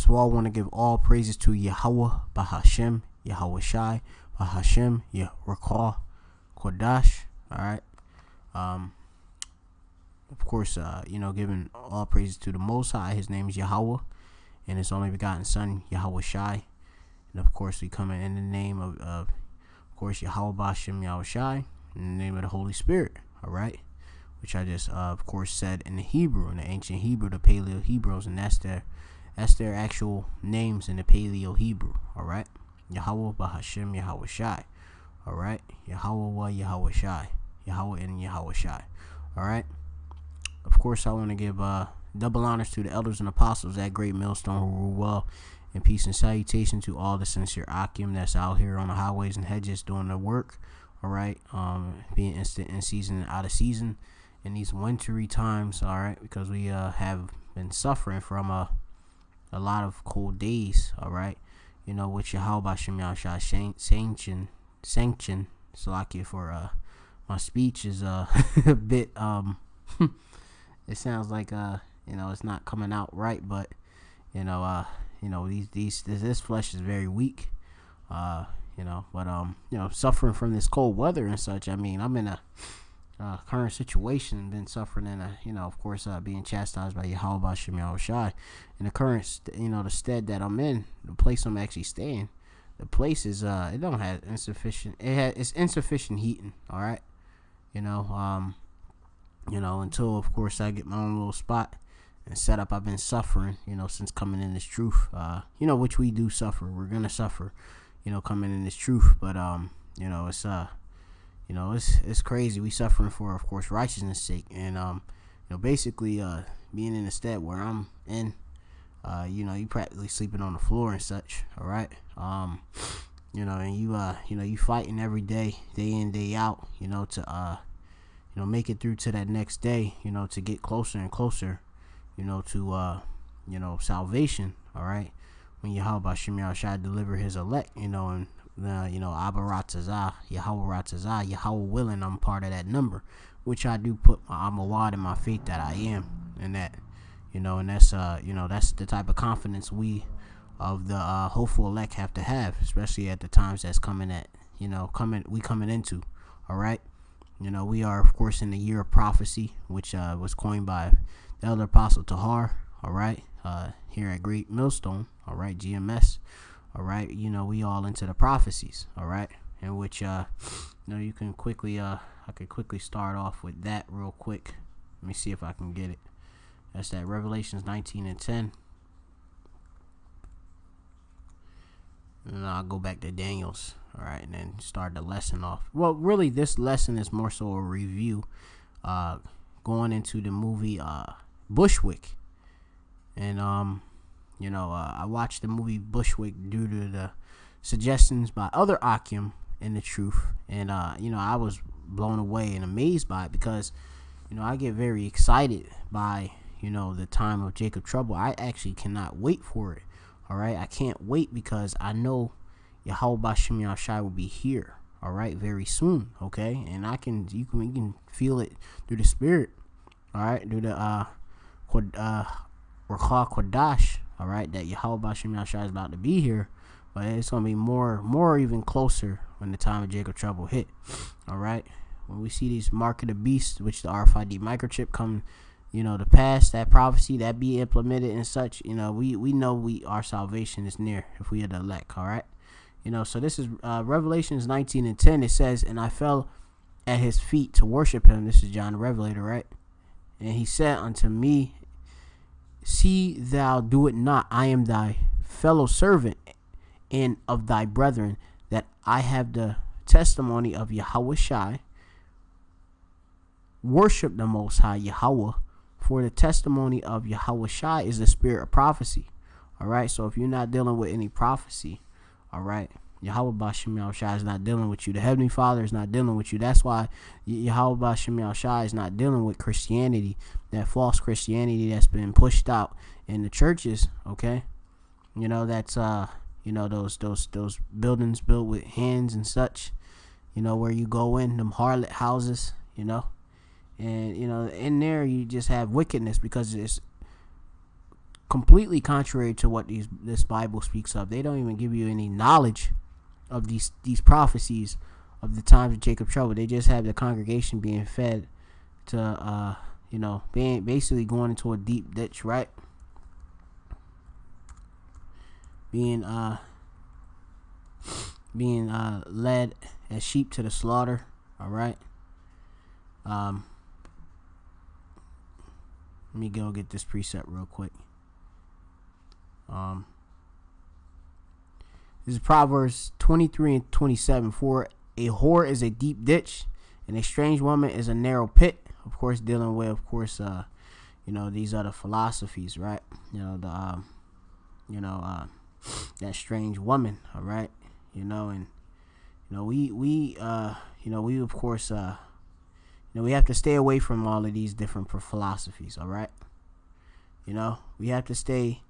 first of all, I want to give all praises to Yahweh, Bahashem, Yahweh Shai, Bahashem, Yahweh Kodash. All right. Of course, giving all praises to the Most High. His name is Yahweh, and His only begotten Son, Yahweh Shai. And of course, we come in the name of course, Yahweh Bahashem, Yahweh Shai, in the name of the Holy Spirit. All right. Which I just, of course, said in the Hebrew, in the ancient Hebrew, the Paleo Hebrews, and that's their actual names in the Paleo Hebrew. All right, Yahweh Bahashem Yahweh Shai. All right, Yahweh Yahweh Shai, Yahweh and Yahweh Shai. All right. Of course, I want to give double honors to the elders and apostles at Great Millstone who rule well, and peace and salutation to all the sincere Akim that's out here on the highways and hedges doing the work. All right, being in season and out of season in these wintry times. All right, because we have been suffering from a lot of cold days. All right, which Yahweh Shem Yahshua sanction Salakia for my speech is a bit it sounds like it's not coming out right, but this flesh is very weak, suffering from this cold weather and such. I mean, I'm in a current situation, been suffering in of course, being chastised by Yahweh Bashem Yahweh Shai. In the current, the stead that I'm in, the place I'm actually staying, the place is, it don't have it's insufficient heating. All right. Until, of course, I get my own little spot and set up, I've been suffering, since coming in this truth, which we do suffer. We're going to suffer, coming in this truth. But, it's crazy. We suffering for, of course, righteousness' sake. And, basically, being in the state where I'm in, you practically sleeping on the floor and such. All right. And you fighting every day in, day out, to, make it through to that next day, to get closer and closer, to, salvation. All right. When Yahweh Shem Yahshua deliver his elect, and Abba Ratazah, Yahweh Ratazah, Yahweh willing, I'm part of that number, which I do put my Amawad in my faith that I am, and that, and that's, that's the type of confidence we of the hopeful elect have to have, especially at the times that's coming coming into. All right. We are, of course, in the year of prophecy, which was coined by the elder apostle Tahar. All right. Here at Great Millstone. All right. GMS. All right. We all into the prophecies. All right. In which, you can quickly, I could quickly start off with that real quick. Let me see if I can get it. That's that Revelations 19:10. And I'll go back to Daniel's. All right. And then start the lesson off. Well, really, this lesson is more so a review, going into the movie, Bushwick. And, I watched the movie Bushwick due to the suggestions by other Akim in the truth. And, I was blown away and amazed by it because, I get very excited by, the time of Jacob trouble. I actually cannot wait for it. All right. I can't wait because I know Yahweh Bashem Yahshai will be here. All right. Very soon. Okay. And you can feel it through the spirit. All right. Through the, Rakha Kodash. All right. That Yahweh Bashem Yahshai is about to be here. But it's going to be more even closer when the time of Jacob trouble hit. All right. When we see these mark of the beast, which the RFID microchip come, to pass, that prophecy that be implemented and such, we know our salvation is near if we are the elect. All right. So this is Revelations 19:10. It says, and I fell at his feet to worship him. This is John the Revelator, right? And he said unto me, see thou do it not. I am thy fellow servant and of thy brethren, that I have the testimony of Yahweh Shai. Worship the Most High Yahweh, for the testimony of Yahweh Shai is the spirit of prophecy. All right. So if you're not dealing with any prophecy, all right, Yahweh Bashem Yahshai is not dealing with you. The Heavenly Father is not dealing with you. That's why Yahweh Bashem Yahshai is not dealing with Christianity, that false Christianity that's been pushed out in the churches. Okay. That's, those buildings built with hands and such, where you go in, them harlot houses, and, in there you just have wickedness because it's completely contrary to what this Bible speaks of. They don't even give you any knowledge of these prophecies of the times of Jacob's trouble. They just have the congregation being fed to being basically going into a deep ditch, right? Being led as sheep to the slaughter. All right. Let me go get this precept real quick. This is Proverbs 23 and 27. For a whore is a deep ditch, and a strange woman is a narrow pit. Of course, dealing with, these other philosophies, right? That strange woman, all right? We of course, we have to stay away from all of these different philosophies, all right? We have to stay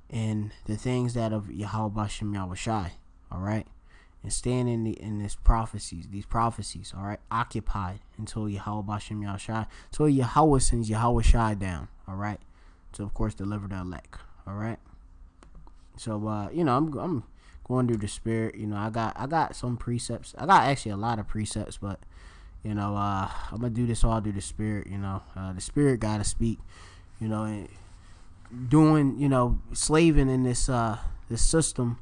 in the things that of Yahweh Bashem Yahushai, all right? And staying in these prophecies, all right? Occupied until Yahweh Bashem Yahushai, until Yahweh sends Yahushai down, all right? To, of course, deliver the elect, all right? So, I'm going through the spirit. I got some precepts. I got actually a lot of precepts, but I'm gonna do this all through the spirit. The spirit gotta speak. And doing, slaving in this system.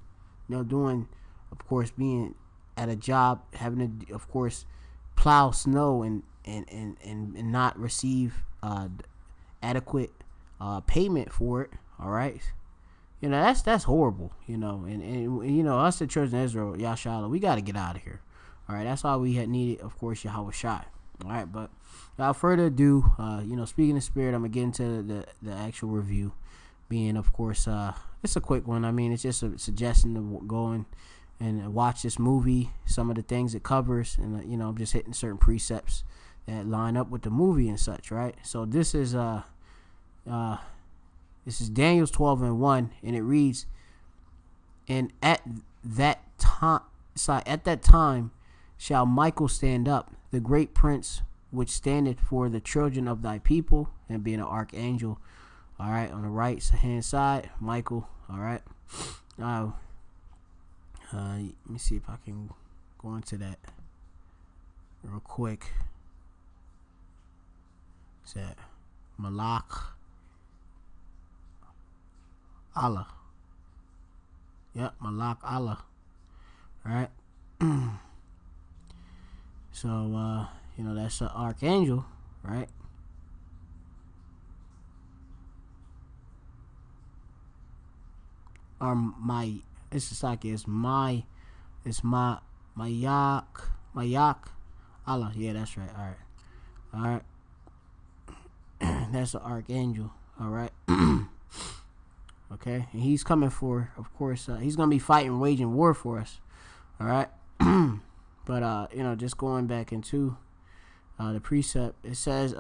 Doing, of course, being at a job, having to, of course, plow snow and not receive adequate payment for it. All right. That's horrible, and us, the children of Israel, Yashala, we got to get out of here. All right, that's all we had needed, of course, Yahweh Shai. All right, but without further ado, speaking of spirit, I'm going to get into the actual review, being, of course, it's a quick one. I mean, it's just a suggestion to go and watch this movie, some of the things it covers, and, I'm just hitting certain precepts that line up with the movie and such, right? So this is Daniel 12:1, and it reads, "And at that time shall Michael stand up, the great prince, which standeth for the children of thy people," and being an archangel. All right, on the right hand side, Michael. All right. Let me see if I can go into that real quick. What's that? Malach Allah. Yep, Malak Allah. Alright. So, that's an archangel, right? Or Mayak Allah. Yeah, that's right. Alright. That's an archangel. Alright. Okay, and he's coming for, of course, he's going to be fighting, waging war for us. All right. But, just going back into the precept, it says,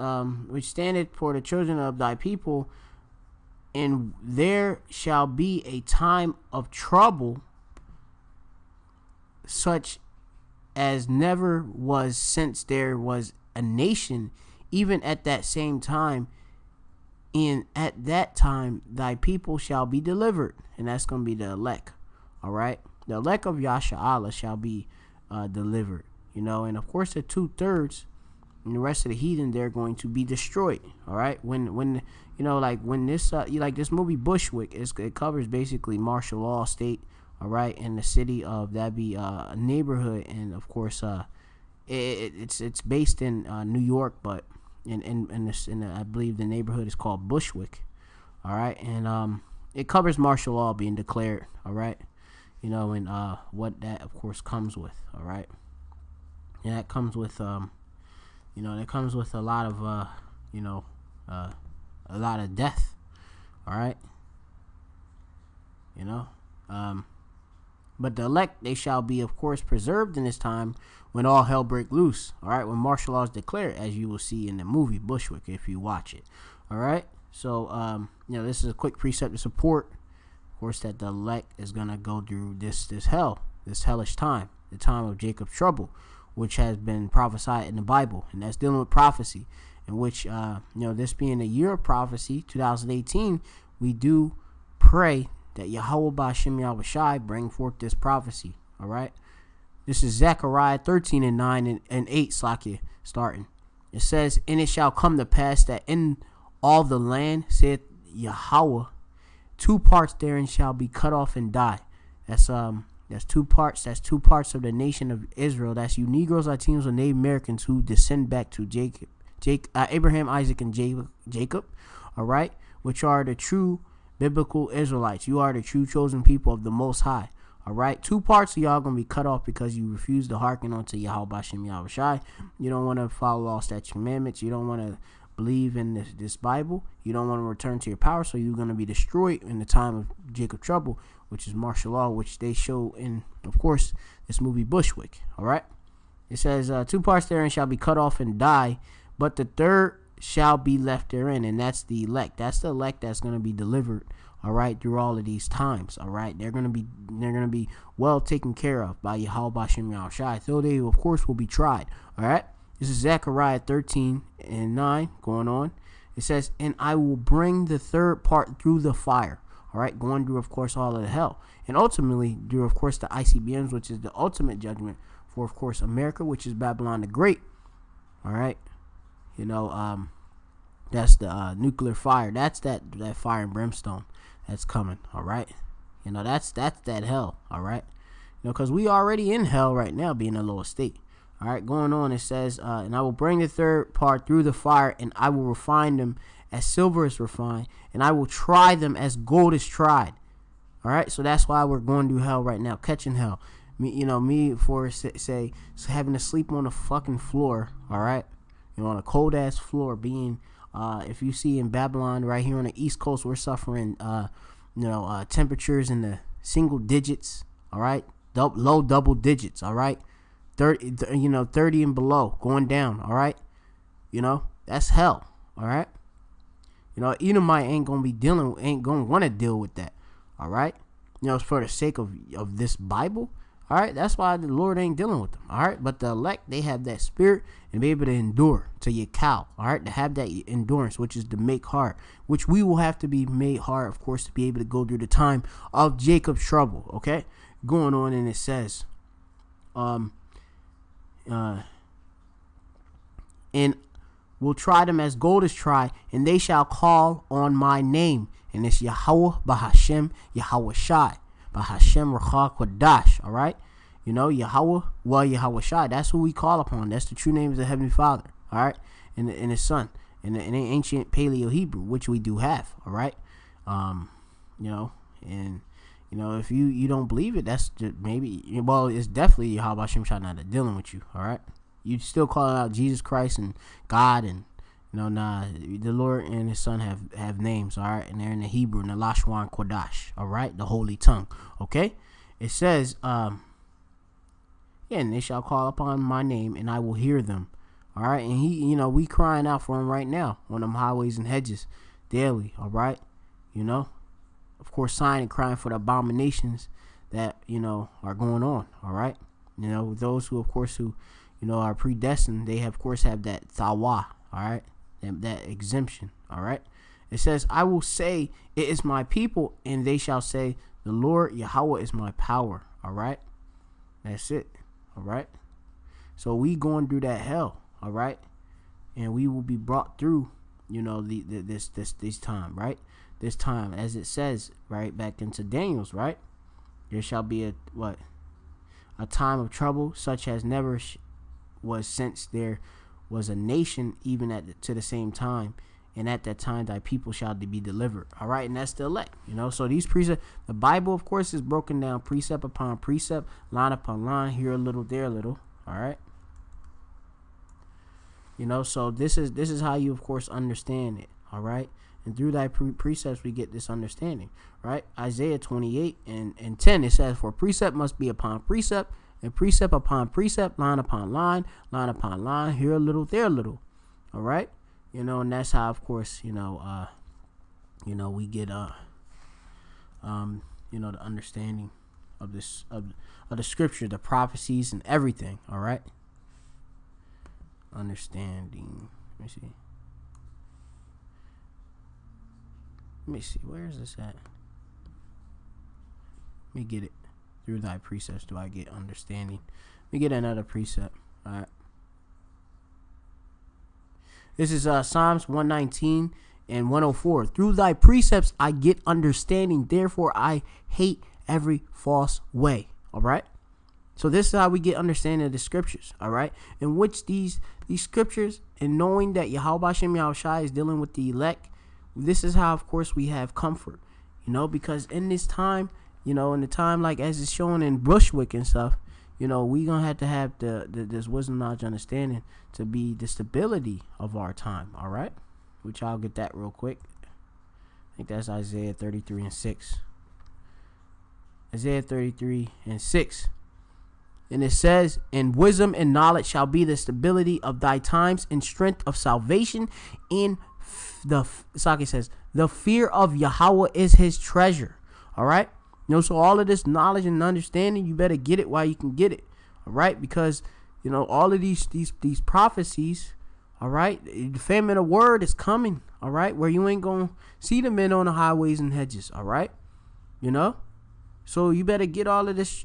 which standeth for the children of thy people, and there shall be a time of trouble, such as never was since there was a nation, even at that same time. And at that time, thy people shall be delivered. And that's going to be the elect. All right. The elect of Yasha'Allah shall be delivered. And of course, the 2/3 and the rest of the heathen, they're going to be destroyed. All right. When this, like this movie Bushwick, it covers basically martial law state. All right. In the city of, that'd be a neighborhood. And of course, it's based in New York, but I believe the neighborhood is called Bushwick. All right, and it covers martial law being declared. All right, and what that of course comes with. All right, and that comes with that comes with a lot of a lot of death. All right, but the elect, they shall be, of course, preserved in this time when all hell break loose. All right, when martial law is declared, as you will see in the movie Bushwick if you watch it. All right, so this is a quick precept to support, of course, that the elect is gonna go through this hellish time, the time of Jacob's trouble, which has been prophesied in the Bible, and that's dealing with prophecy, in which this being a year of prophecy, 2018, we do pray that Yahweh Ba'Shem Yahushai bring forth this prophecy. All right. This is Zechariah 13 and 9 and 8, Slakia, starting. It says, and it shall come to pass that in all the land, saith Yahweh, 2 parts therein shall be cut off and die. That's 2 parts. That's 2 parts of the nation of Israel. That's you Negroes, Latinos, and Native Americans who descend back to Abraham, Isaac, and Jacob. All right, which are the true biblical Israelites. You are the true chosen people of the Most High. All right, 2 parts of y'all gonna be cut off because you refuse to hearken unto Yahweh Ba'Shem Yahushai. You don't want to follow all statutes and commandments. You don't want to believe in this Bible. You don't want to return to your power, so you're gonna be destroyed in the time of Jacob trouble, which is martial law, which they show in, of course, this movie Bushwick. All right, it says 2 parts therein shall be cut off and die, but the 3rd shall be left therein, and that's the elect. That's the elect that's gonna be delivered. All right, through all of these times. All right, they're gonna be well taken care of by Yahweh Ba'Shem Yahushai. Though they, of course, will be tried. All right, this is Zechariah 13 and 9 going on. It says, and I will bring the 3rd part through the fire. All right, going through, of course, all of the hell, and ultimately through, of course, the ICBMs, which is the ultimate judgment for, of course, America, which is Babylon the Great. All right, that's the nuclear fire. That's that fire and brimstone that's coming. All right, that's that hell. All right, because we already in hell right now, being a lower state. All right, going on, it says, and I will bring the 3rd part through the fire, and I will refine them as silver is refined, and I will try them as gold is tried. All right, so that's why we're going through hell right now, catching hell. Me for say having to sleep on the fucking floor. All right, on a cold ass floor, being if you see in Babylon right here on the East Coast, we're suffering temperatures in the single digits. All right, low double digits. All right, 30 and below, going down. All right, that's hell. All right, Edomite ain't gonna want to deal with that. All right, it's for the sake of this Bible. All right, that's why the Lord ain't dealing with them. All right, but the elect, they have that spirit and be able to endure to your cow. All right, to have that endurance, which is to make hard, which we will have to be made hard, of course, to be able to go through the time of Jacob's trouble. Okay, going on, and it says, and will try them as gold is tried, and they shall call on my name, and it's Yahweh Ba'Hashem Yahushai. Ba'Hashem Rachah Kodash. All right, Yahweh, Yahushai. That's who we call upon. That's the true name of the Heavenly Father. All right, and His Son, in the ancient Paleo Hebrew, which we do have. All right, if you don't believe it, that's just maybe. Well, it's definitely Yahweh Ba'Shem Shai not dealing with you. All right, you still calling out Jesus Christ and God, and the Lord and His Son have names. All right, and they're in the Hebrew, in the Lashwan Kodash. All right, the Holy Tongue. Okay, it says, and they shall call upon my name, and I will hear them. All right, and He, we crying out for Him right now on them highways and hedges daily. All right, of course, sighing and crying for the abominations that are going on. All right, those who, of course, are predestined, they of course have that thawa. All right, that exemption. All right, it says, I will say it is my people, and they shall say the Lord Yahweh is my power. All right, that's it. All right, so we going through that hell. All right, and we will be brought through this time, right? This time, as it says right back into Daniel's, right? There shall be a time of trouble such as never was since there was a nation, even to the same time, and at that time thy people shall be delivered. All right, and that's the elect. So these precepts, the Bible, of course, is broken down precept upon precept, line upon line, here a little, there a little. All right, so this is how you, of course, understand it. All right, and through thy precepts we get this understanding. Right, Isaiah 28 and 10, it says, for precept must be upon precept, and precept upon precept, line upon line upon line, here a little, there a little. All right, and that's how, of course, we get the understanding of this of the scripture, the prophecies, and everything. All right, understanding. Let me see. Where is this at? Let me get it. Through thy precepts do I get understanding. Let me get another precept. All right. This is Psalms 119 and 104. Through thy precepts I get understanding. Therefore I hate every false way. All right. So this is how we get understanding of the scriptures. All right. In which these scriptures, and knowing that Yahweh Hashem Yahushua is dealing with the elect, this is how, of course, we have comfort. Because in this time, in the time like as it's shown in Bushwick and stuff, we gonna have to have this wisdom, knowledge, understanding to be the stability of our time. All right, which I'll get that real quick. I think that's Isaiah 33 and 6. Isaiah 33 and 6. And it says, and wisdom and knowledge shall be the stability of thy times, and strength of salvation. In Saki says, the fear of Yahweh is his treasure. All right. So all of this knowledge and understanding, you better get it while you can get it. All right. Because, all of these prophecies, all right, the famine of word is coming. All right. Where you ain't going to see the men on the highways and hedges. All right. So you better get all of this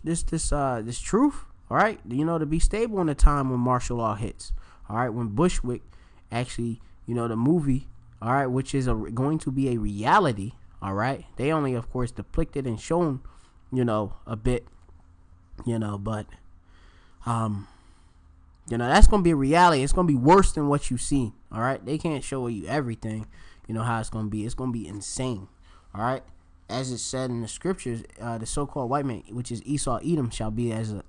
truth. All right. To be stable in the time when martial law hits. All right. When Bushwick actually, the movie, all right, which is going to be a reality. All right. They only, of course, depicted and shown, a bit, but, that's going to be a reality. It's going to be worse than what you've seen. All right. They can't show you everything, how it's going to be. It's going to be insane. All right. As it said in the scriptures, the so-called white man, which is Esau, Edom, shall be as a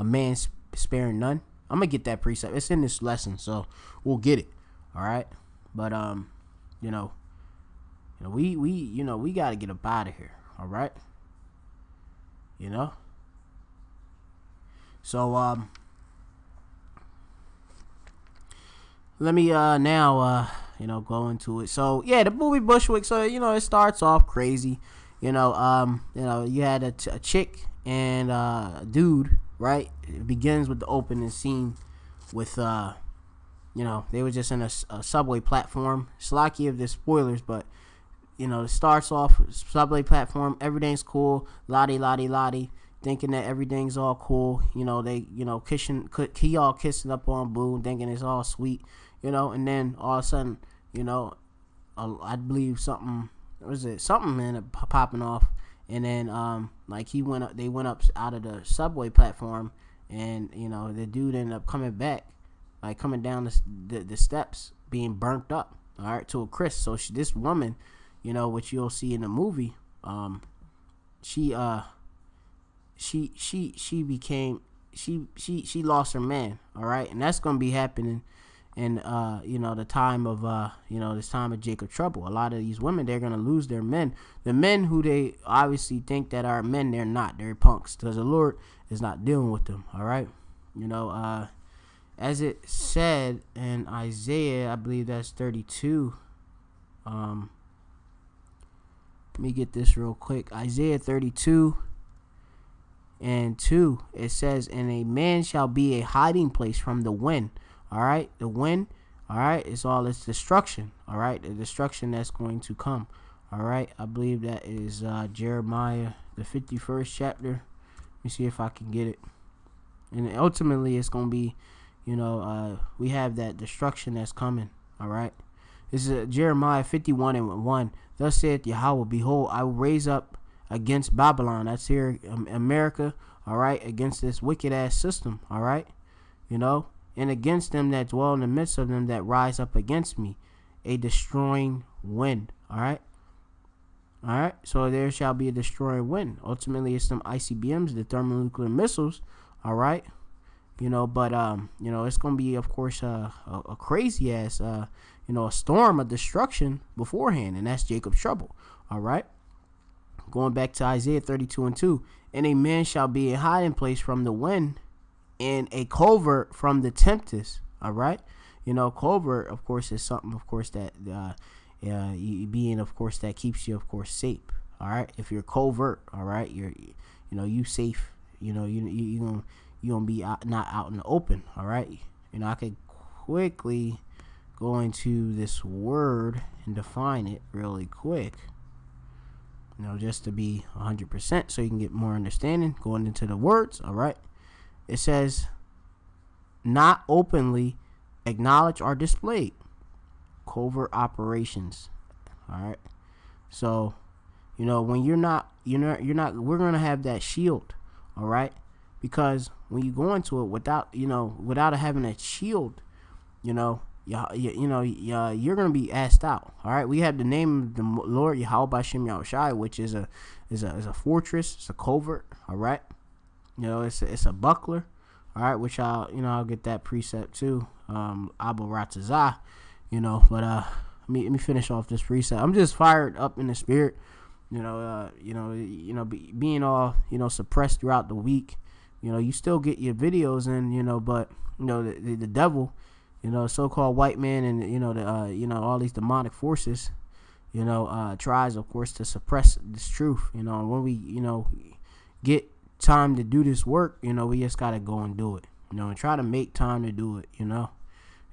man sparing none. I'm gonna get that precept. It's in this lesson, so we'll get it. All right, but we gotta get up out of here. All right, so let me now go into it. So yeah, the movie Bushwick. So it starts off crazy. You had a chick and a dude. Right, it begins with the opening scene with they were just in a subway platform. Slacky of the spoilers, but it starts off subway platform. Everything's cool, lottie, thinking that everything's all cool. They kissing up on Boo, thinking it's all sweet. And then all of a sudden, I believe something ended up popping off. And then, they went up out of the subway platform, and the dude ended up coming back, coming down the steps, being burnt up, all right, to a crisp. So this woman, which you'll see in the movie, she lost her man, all right, and that's gonna be happening. And the time of this time of Jacob trouble, a lot of these women, they're gonna lose their men. The men who they obviously think that are men, they're not. They're punks, because the Lord is not dealing with them. All right, as it said in Isaiah, I believe that's 32. Let me get this real quick. Isaiah 32 and 2. It says, "And a man shall be a hiding place from the wind." All right, the wind, all right, it's all its destruction. All right, the destruction that's going to come. All right, I believe that is Jeremiah, the 51st chapter. Let me see if I can get it. And ultimately, it's going to be, we have that destruction that's coming. All right, this is Jeremiah 51 and 1. Thus saith Yahweh, behold, I will raise up against Babylon. That's here, America. All right, against this wicked ass system. All right, and against them that dwell in the midst of them that rise up against me, a destroying wind. All right. So there shall be a destroying wind. Ultimately, it's some ICBMs, the thermonuclear missiles. All right. But it's gonna be, of course, a crazy ass, a storm of destruction beforehand, and that's Jacob's trouble. All right. Going back to Isaiah 32 and 2, and a man shall be a hiding place from the wind, and a covert from the tempest. All right, covert, of course, is something, of course, that being, of course, that keeps you, of course, safe. All right, if you're covert, all right, you're you safe. You gonna be not out in the open. All right, I could quickly go into this word and define it really quick. Just to be 100% so you can get more understanding going into the words. All right. It says, not openly acknowledged or displayed. Covert operations. All right. So, when you're not, we're going to have that shield. All right. Because when you go into it without having that shield, you're going to be asked out. All right. We have the name of the Lord Yahweh Bashem Yahushai, which is a fortress. It's a covert. All right. It's a buckler. All right. Which I'll get that precept too. Abba Ratazah, but let me finish off this precept. I'm just fired up in the spirit. Being all, suppressed throughout the week. You still get your videos in, but the devil, so-called white man and all these demonic forces, tries, of course, to suppress this truth. When we get time to do this work, we just gotta go and do it. And try to make time to do it.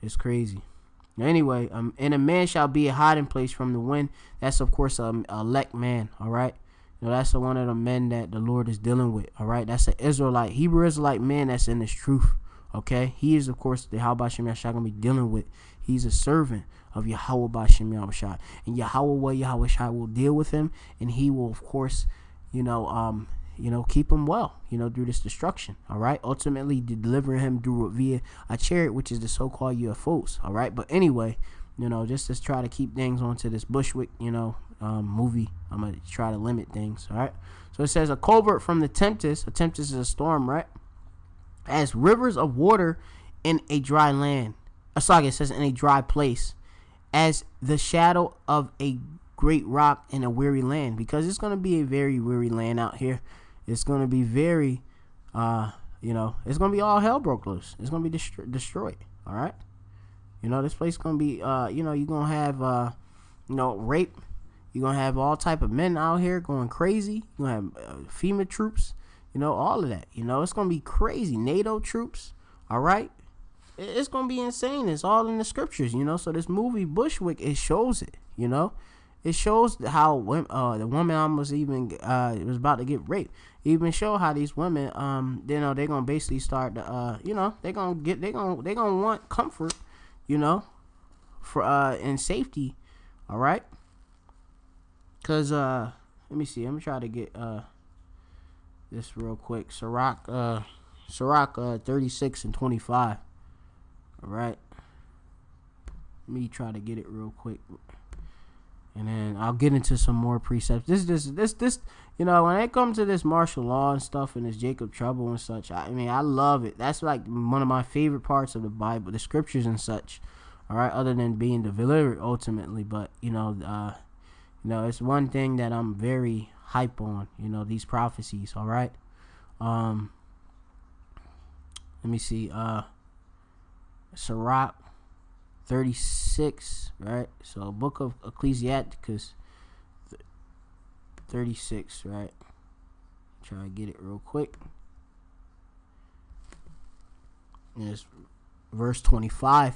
It's crazy. Anyway, and a man shall be a hiding place from the wind. That's, of course, a elect man. All right. That's one of the men that the Lord is dealing with. All right. That's an Israelite, Hebrew Israelite man that's in this truth. Okay. He is, of course, the Yahweh Bashem Yahushua going to be dealing with. He's a servant of Yahweh Bashem Yahushua. And Yahweh will deal with him. And he will, of course, keep him well, through this destruction. All right. Ultimately delivering him via a chariot, which is the so-called UFOs. All right. But anyway, just to try to keep things onto this Bushwick, movie. I'm going to try to limit things. All right. So it says, a covert from the tempest. A tempest is a storm, right? As rivers of water in a dry land. It says in a dry place. As the shadow of a great rock in a weary land. Because it's going to be a very weary land out here. It's going to be very, it's going to be all hell broke loose. It's going to be destroyed. All right. This place is going to be, you're going to have, rape. You're going to have all type of men out here going crazy. You're going to have FEMA troops, all of that. It's going to be crazy. NATO troops. All right. It's going to be insane. It's all in the scriptures, So this movie, Bushwick, it shows it, It shows how the woman almost even was about to get raped. It even show how these women, they're gonna basically start to, they're gonna want comfort, for and safety. All right. Cause let me see. Let me try to get this real quick. Sirach 36 and 25. All right. Let me try to get it real quick. And then I'll get into some more precepts. This, when it comes to this martial law and stuff and this Jacob trouble and such, I love it. That's like one of my favorite parts of the Bible, the scriptures and such. All right, other than being delivered ultimately, but it's one thing that I'm very hype on. These prophecies. All right. Let me see. Sirach 36, right? So book of Ecclesiasticus 36, right? Try to get it real quick. And it's verse 25.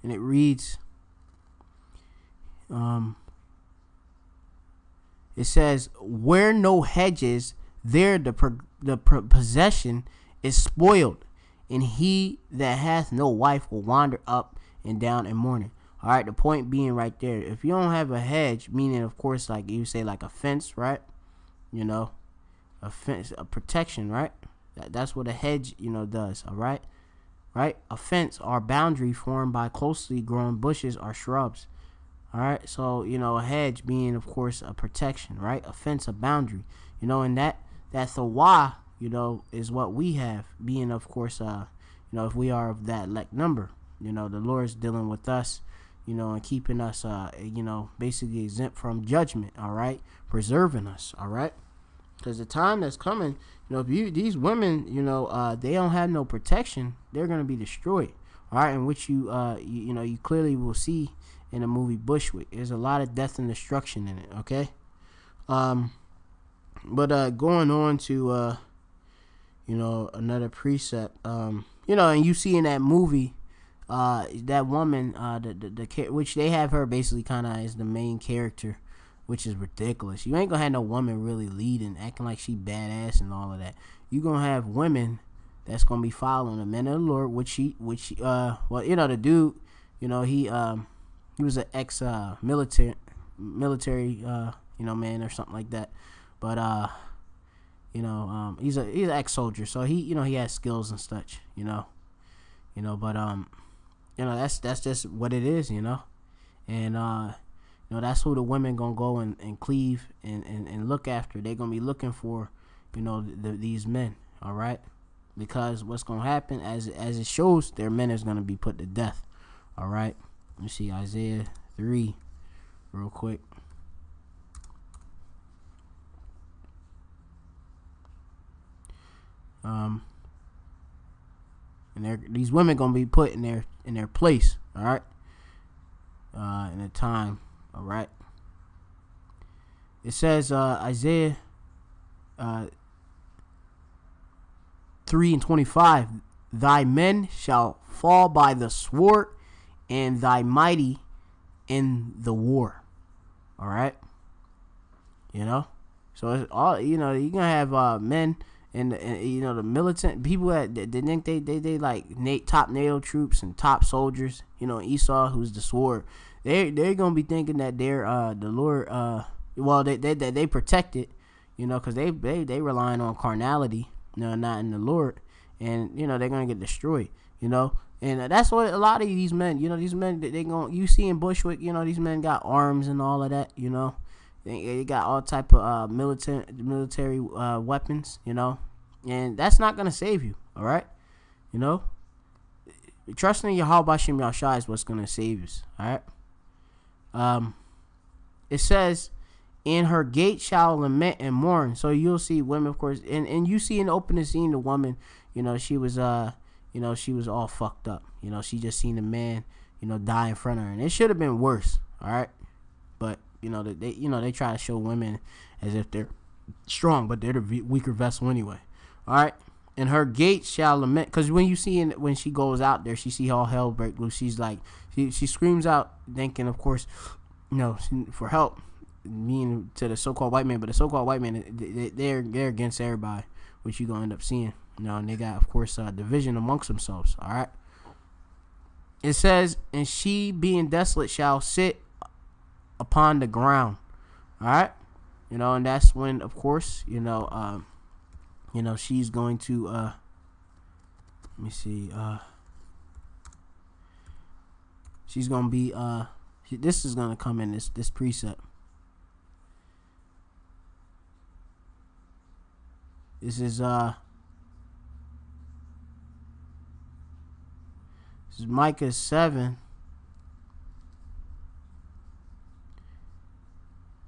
And it reads, it says, where no hedges, there the possession is spoiled, and he that hath no wife will wander up and down in mourning. All right, the point being right there, if you don't have a hedge, meaning, of course, like you say, like a fence, right? A fence, a protection, right? That's what a hedge, does. All right, right? A fence or boundary formed by closely grown bushes or shrubs. All right, so a hedge being, of course, a protection, right? A fence, a boundary, and that thawah, is what we have, being, of course, if we are of that elect number, the Lord's dealing with us, and keeping us, basically exempt from judgment, all right, preserving us, all right, because the time that's coming, if these women, they don't have no protection, they're going to be destroyed, all right, in which you clearly will see in the movie Bushwick. There's a lot of death and destruction in it, okay, but going on to, another precept. And you see in that movie, that woman, which they have her basically kind of as the main character, which is ridiculous. You ain't gonna have no woman really leading, acting like she badass and all of that. You gonna have women that's gonna be following the men of the Lord, the dude, he was an ex military man or something like that, but he's an ex soldier, so he has skills and such, but that's just what it is, and that's who the women gonna go and cleave and look after. They gonna be looking for, these men, all right, because what's gonna happen as it shows, their men is gonna be put to death, all right. Let me see Isaiah 3 real quick. And these women gonna be put in their place, all right, in a time, all right. It says Isaiah 3:25, thy men shall fall by the sword, and thy mighty in the war, all right. So it's all, you're gonna have men. And the militant people that think they like top NATO troops and top soldiers, Esau, who's the sword, they're gonna be thinking that they're the Lord, they protect it, because they relying on carnality, not in the Lord, and they're gonna get destroyed, and that's what a lot of these men, these men you see in Bushwick, these men got arms and all of that, They got all type of military weapons, and that's not gonna save you. All right, trusting in Yahweh Bashim Yahshai is what's gonna save us. All right. It says, "In her gate shall lament and mourn." So you'll see women, of course, and you see in the opening scene the woman, she was she was all fucked up. She just seen a man, die in front of her, and it should have been worse. All right, but. They try to show women as if they're strong, but they're the weaker vessel anyway. All right. And her gate shall lament, because when she goes out there, she see all hell break loose. She's like, she screams out, thinking, of course, for help, meaning to the so-called white man. But the so-called white man, they're against everybody, which you gonna end up seeing. And they got, of course, division amongst themselves. All right. It says, and she being desolate shall sit upon the ground, all right, and that's when, of course, she's going to let me see, she's gonna be this is gonna come in this precept. This is Micah 7.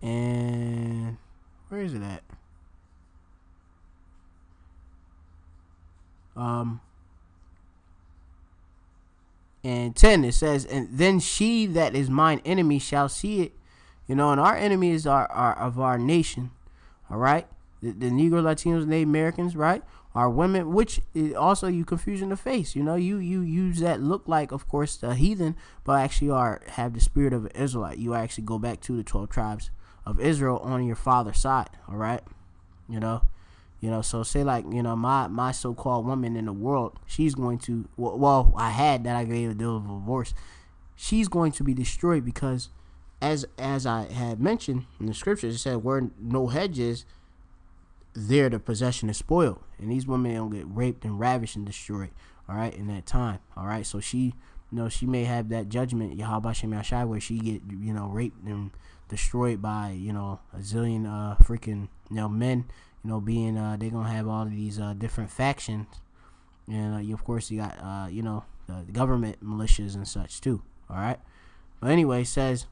And where is it at? And 10, it says, and then she that is mine enemy shall see it. And our enemies are of our nation, all right? The Negro, Latinos, and Native Americans, right? Our women, which is also you confusion the face. You use that look like, of course, the heathen, but actually have the spirit of an Israelite. You actually go back to the 12 tribes of Israel on your father's side, all right? So say like, my so-called woman in the world, she's going to, I gave a deal of divorce. She's going to be destroyed because, as I had mentioned in the scriptures, it said where no hedge is, there the possession is spoiled, and these women don't get raped and ravished and destroyed, all right, in that time, all right. So she, she may have that judgment, Yahweh Shem Yashai, where she get, raped and destroyed by, a zillion freaking, men, being they gonna have all of these different factions, and of course you got the government militias and such too, all right. But anyway, it says,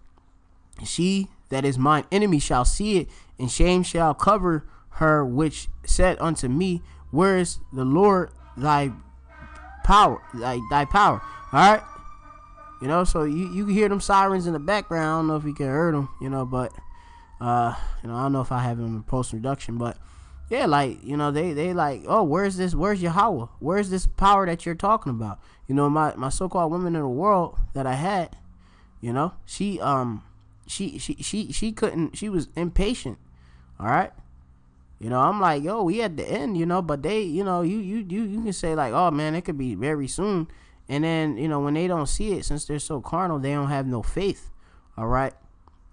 she that is mine enemy shall see it, and shame shall cover her which said unto me, where is the Lord thy power, thy power, all right. So you can hear them sirens in the background. I don't know if you can hear them, but I don't know if I have them in post production, but Yeah, like, they like, oh, where's Yahweh? Where's this power that you're talking about? My so-called woman in the world that I had, she couldn't, she was impatient. All right. I'm like, yo, we at the end, but they, you can say like, oh man, it could be very soon. And then, when they don't see it, since they're so carnal, they don't have no faith. All right.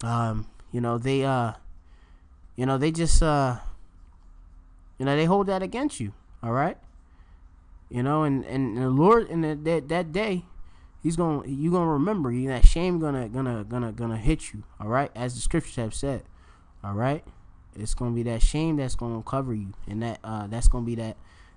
They just, they hold that against you. All right. And the Lord in that day, you gonna remember, that shame gonna hit you. All right. As the scriptures have said. All right. It's gonna be that shame that's gonna cover you, and that's gonna be that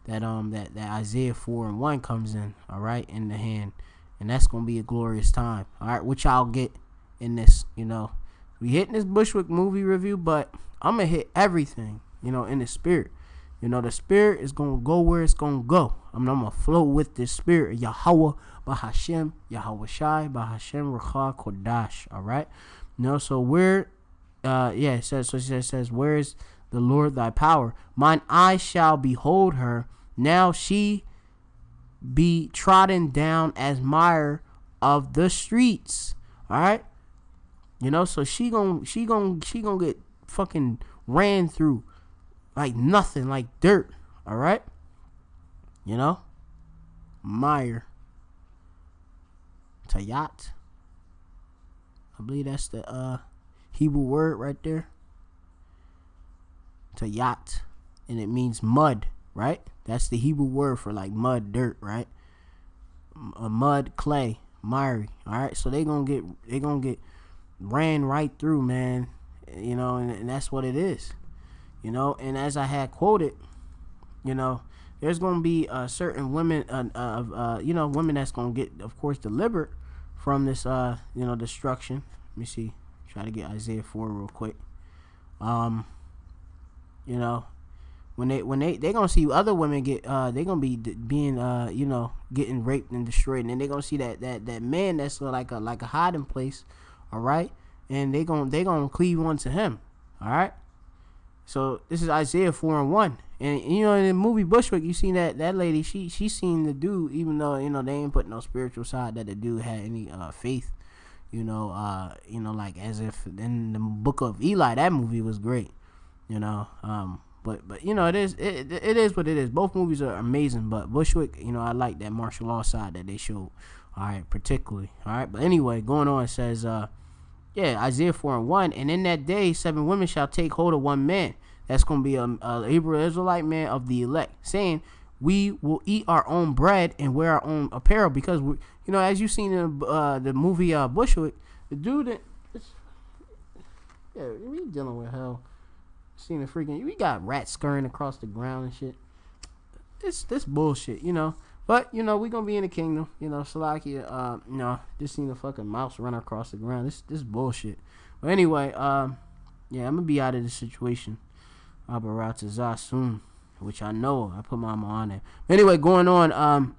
Isaiah 4:1 comes in, all right, in the hand, and that's gonna be a glorious time, all right, which I'll get in this. We hitting this Bushwick movie review, but I'm gonna hit everything, in the spirit. The spirit is gonna go where it's gonna go. I'm gonna flow with this spirit, Yahweh Bahashem, Yahweh Shai Bahashem Rucha Kodash, all right. So we're it says, where is the Lord thy power? Mine eyes shall behold her. Now she be trodden down as mire of the streets. All right. So she gonna get fucking ran through like nothing, like dirt. All right. Mire. Tayat. I believe that's the Hebrew word right there. Tayat. And it means mud, right? That's the Hebrew word for like mud, dirt, right? Mud, clay, miry. All right. So they gonna get ran right through, man. And that's what it is. And as I had quoted, there's gonna be certain women, women that's gonna get, of course, delivered from this, destruction. Let me see. Try to get Isaiah 4 real quick. When they gonna see other women get they gonna be being getting raped and destroyed, and then they gonna see that man that's like a hiding place, all right, and they gonna cleave onto him, all right. So this is Isaiah 4:1, and in the movie Bushwick, you seen that lady, she seen the dude, even though they ain't put no spiritual side that the dude had any faith. Like as if in the book of Eli, that movie was great, but it is what it is. Both movies are amazing, but Bushwick, I like that martial law side that they showed, all right, particularly, all right. But anyway, going on, it says, Isaiah 4:1, and in that day 7 women shall take hold of one man. That's gonna be a Hebrew Israelite man of the elect, saying, we will eat our own bread and wear our own apparel, because we, as you seen in the movie Bushwick, the dude we dealing with hell. Seen the freaking, we got rats scurrying across the ground and shit. This bullshit, But we gonna be in the kingdom, Salakia. Just seen a fucking mouse run across the ground. This bullshit. But anyway, I'm gonna be out of this situation. Abaratazah soon. Which I know, I put my mama on it. Anyway, going on,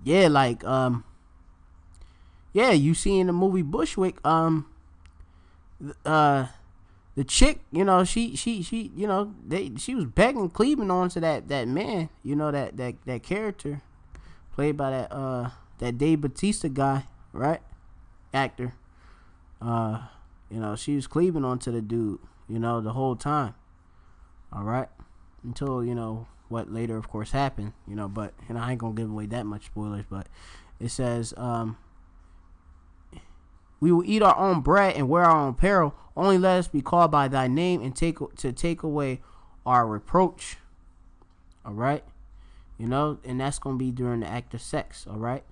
you see in the movie Bushwick, the chick, she was begging, cleaving on to that man, that character played by that Dave Bautista guy, right? Actor. She was cleaving onto the dude, the whole time. All right. Until what later of course happened, but I ain't gonna give away that much spoilers, but it says we will eat our own bread and wear our own apparel, only let us be called by thy name and take away our reproach. All right. And that's gonna be during the act of sex. All right.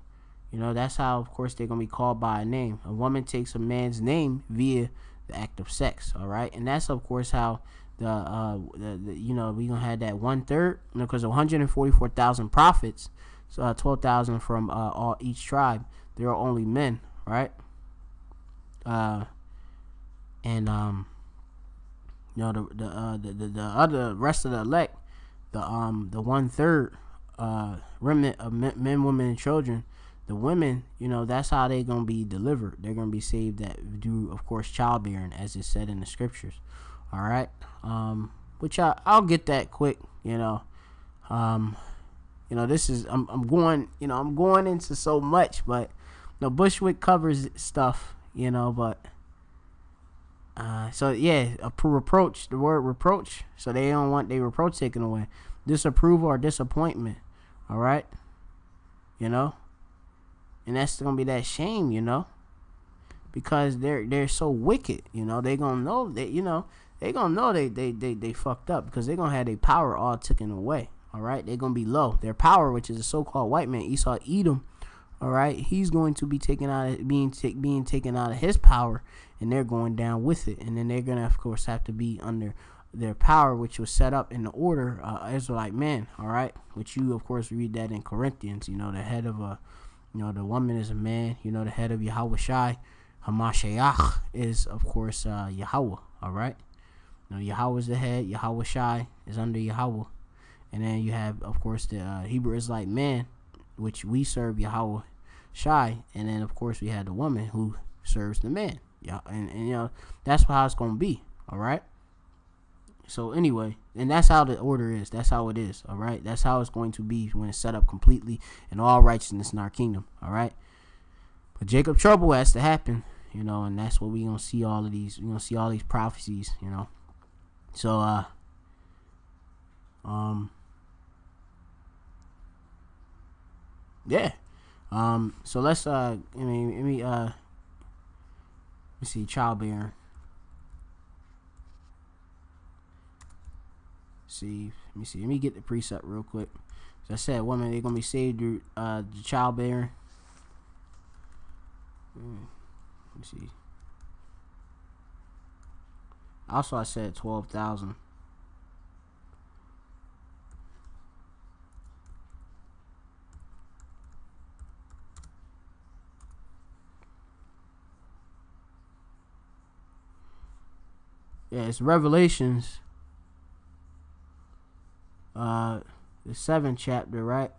That's how of course they're gonna be called by a name. A woman takes a man's name via the act of sex. All right. And that's of course how we gonna have that 1/3, because 144,000 prophets, so 12,000 from each tribe, they are only men, right? The other rest of the elect, the 1/3 remnant of men, women, and children, the women, that's how they gonna be delivered. They're gonna be saved that do of course childbearing, as it said in the scriptures. All right. which I'll get that quick. This is I'm going into so much, but Bushwick covers stuff, but so yeah, reproach, the word reproach. So they don't want their reproach taken away. Disapproval or disappointment. All right. And that's gonna be that shame, because they're so wicked. They gonna know that they fucked up, because they're gonna have their power all taken away. All right, they're gonna be low. Their power, which is a so-called white man, Esau, Edom. All right, he's going to be taken out of being taken out of his power, and they're going down with it. And then they're gonna, of course, have to be under their power, which was set up in the order Israelite man. All right, which you, of course, read that in Corinthians. The head of the woman is a man. The head of Yahweh Shai, Hamashiach, is, of course, Yahweh. All right, Yahweh is the head. Yahweh Shai is under Yahweh. And then you have, of course, the Hebrew Israelite man, which we serve Yahweh Shai. And then, of course, we have the woman who serves the man. Yeah, and that's how it's going to be. All right. So anyway, and that's how the order is. That's how it is. All right. That's how it's going to be when it's set up completely in all righteousness in our kingdom. All right. But Jacob trouble has to happen, and that's what we're going to see all of these. We're going to see all these prophecies, So, yeah. So let's let me see, childbearing. Let me get the precept real quick. As I said, women, they're gonna be saved through the childbearing. Let me see. Also, I said 12,000. Yeah, it's Revelations, the 7th chapter, right?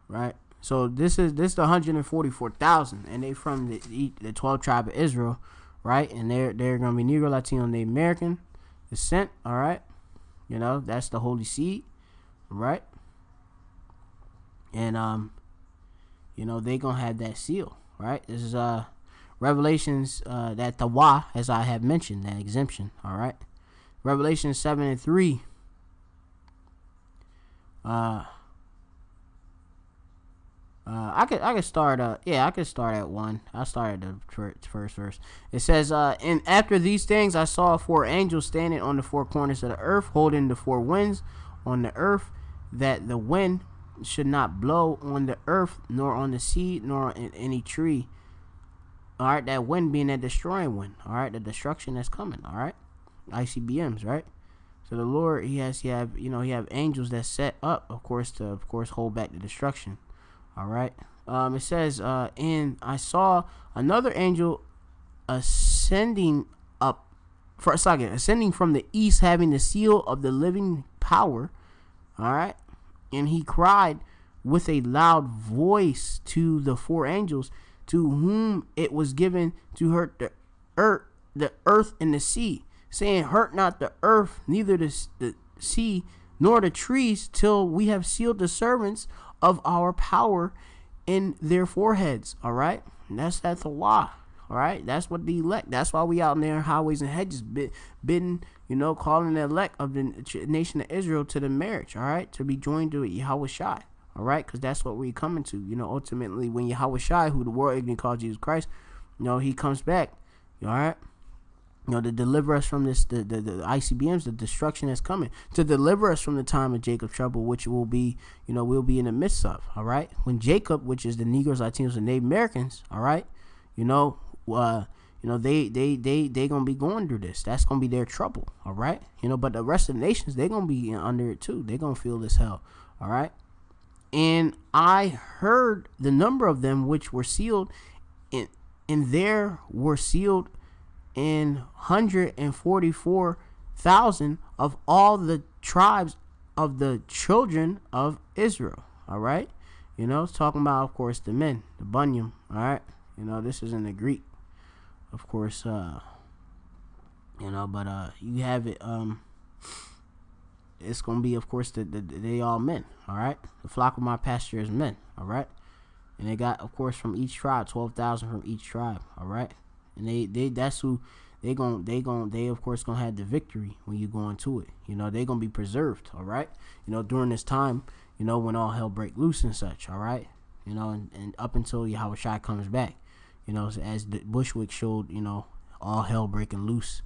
Right. So this is the 144,000, and they from the 12 tribe of Israel, right? And they're gonna be Negro, Latino, Native American descent. All right, that's the holy seed, right? And they gonna have that seal, right? This is Revelations, that Tawa, as I have mentioned, that exemption. All right, Revelation 7:3. I could start. I could start at 1. I started the first verse. It says, and after these things, I saw 4 angels standing on the 4 corners of the earth, holding the 4 winds on the earth, that the wind should not blow on the earth, nor on the sea, nor in any tree. All right, that wind being that destroying wind. All right, the destruction that's coming. All right, ICBMs. Right. So the Lord, he have angels that set up, of course, to hold back the destruction. All right. It says, and I saw another angel ascending from the east, having the seal of the living power. All right, and he cried with a loud voice to the 4 angels, to whom it was given to hurt the earth and the sea, saying, hurt not the earth, neither the sea, nor the trees, till we have sealed the servants of our power in their foreheads. All right, and that's the law. All right, that's what the elect. That's why we out in there highways and hedges bidding, calling the elect of the nation of Israel to the marriage. All right, to be joined to Yahweh Shai. All right, because that's what we're coming to. Ultimately, when Yahweh Shai, who the world ignorant calls Jesus Christ, he comes back. All right, to deliver us from this, the ICBMs, the destruction that's coming, to deliver us from the time of Jacob trouble, which will be, we'll be in the midst of. All right, when Jacob, which is the Negroes, Latinos, and Native Americans, all right, they gonna be going through this. That's gonna be their trouble. All right, but the rest of the nations, they gonna be under it too. They gonna feel this hell. All right. And I heard the number of them which were sealed, and there were sealed 144,000 of all the tribes of the children of Israel. All right, it's talking about, of course, the men, the bunyam. All right, this is in the Greek, of course. But you have it. It's gonna be, of course, they all men. All right, the flock of my pasture is men. All right, and they got, of course, from each tribe, 12,000 from each tribe. All right, and they that's who they of course gonna have the victory when you go into it. They gonna be preserved. All right, during this time, when all hell break loose and such. All right, and up until Yahweh Shai comes back, as the Bushwick showed, all hell breaking loose.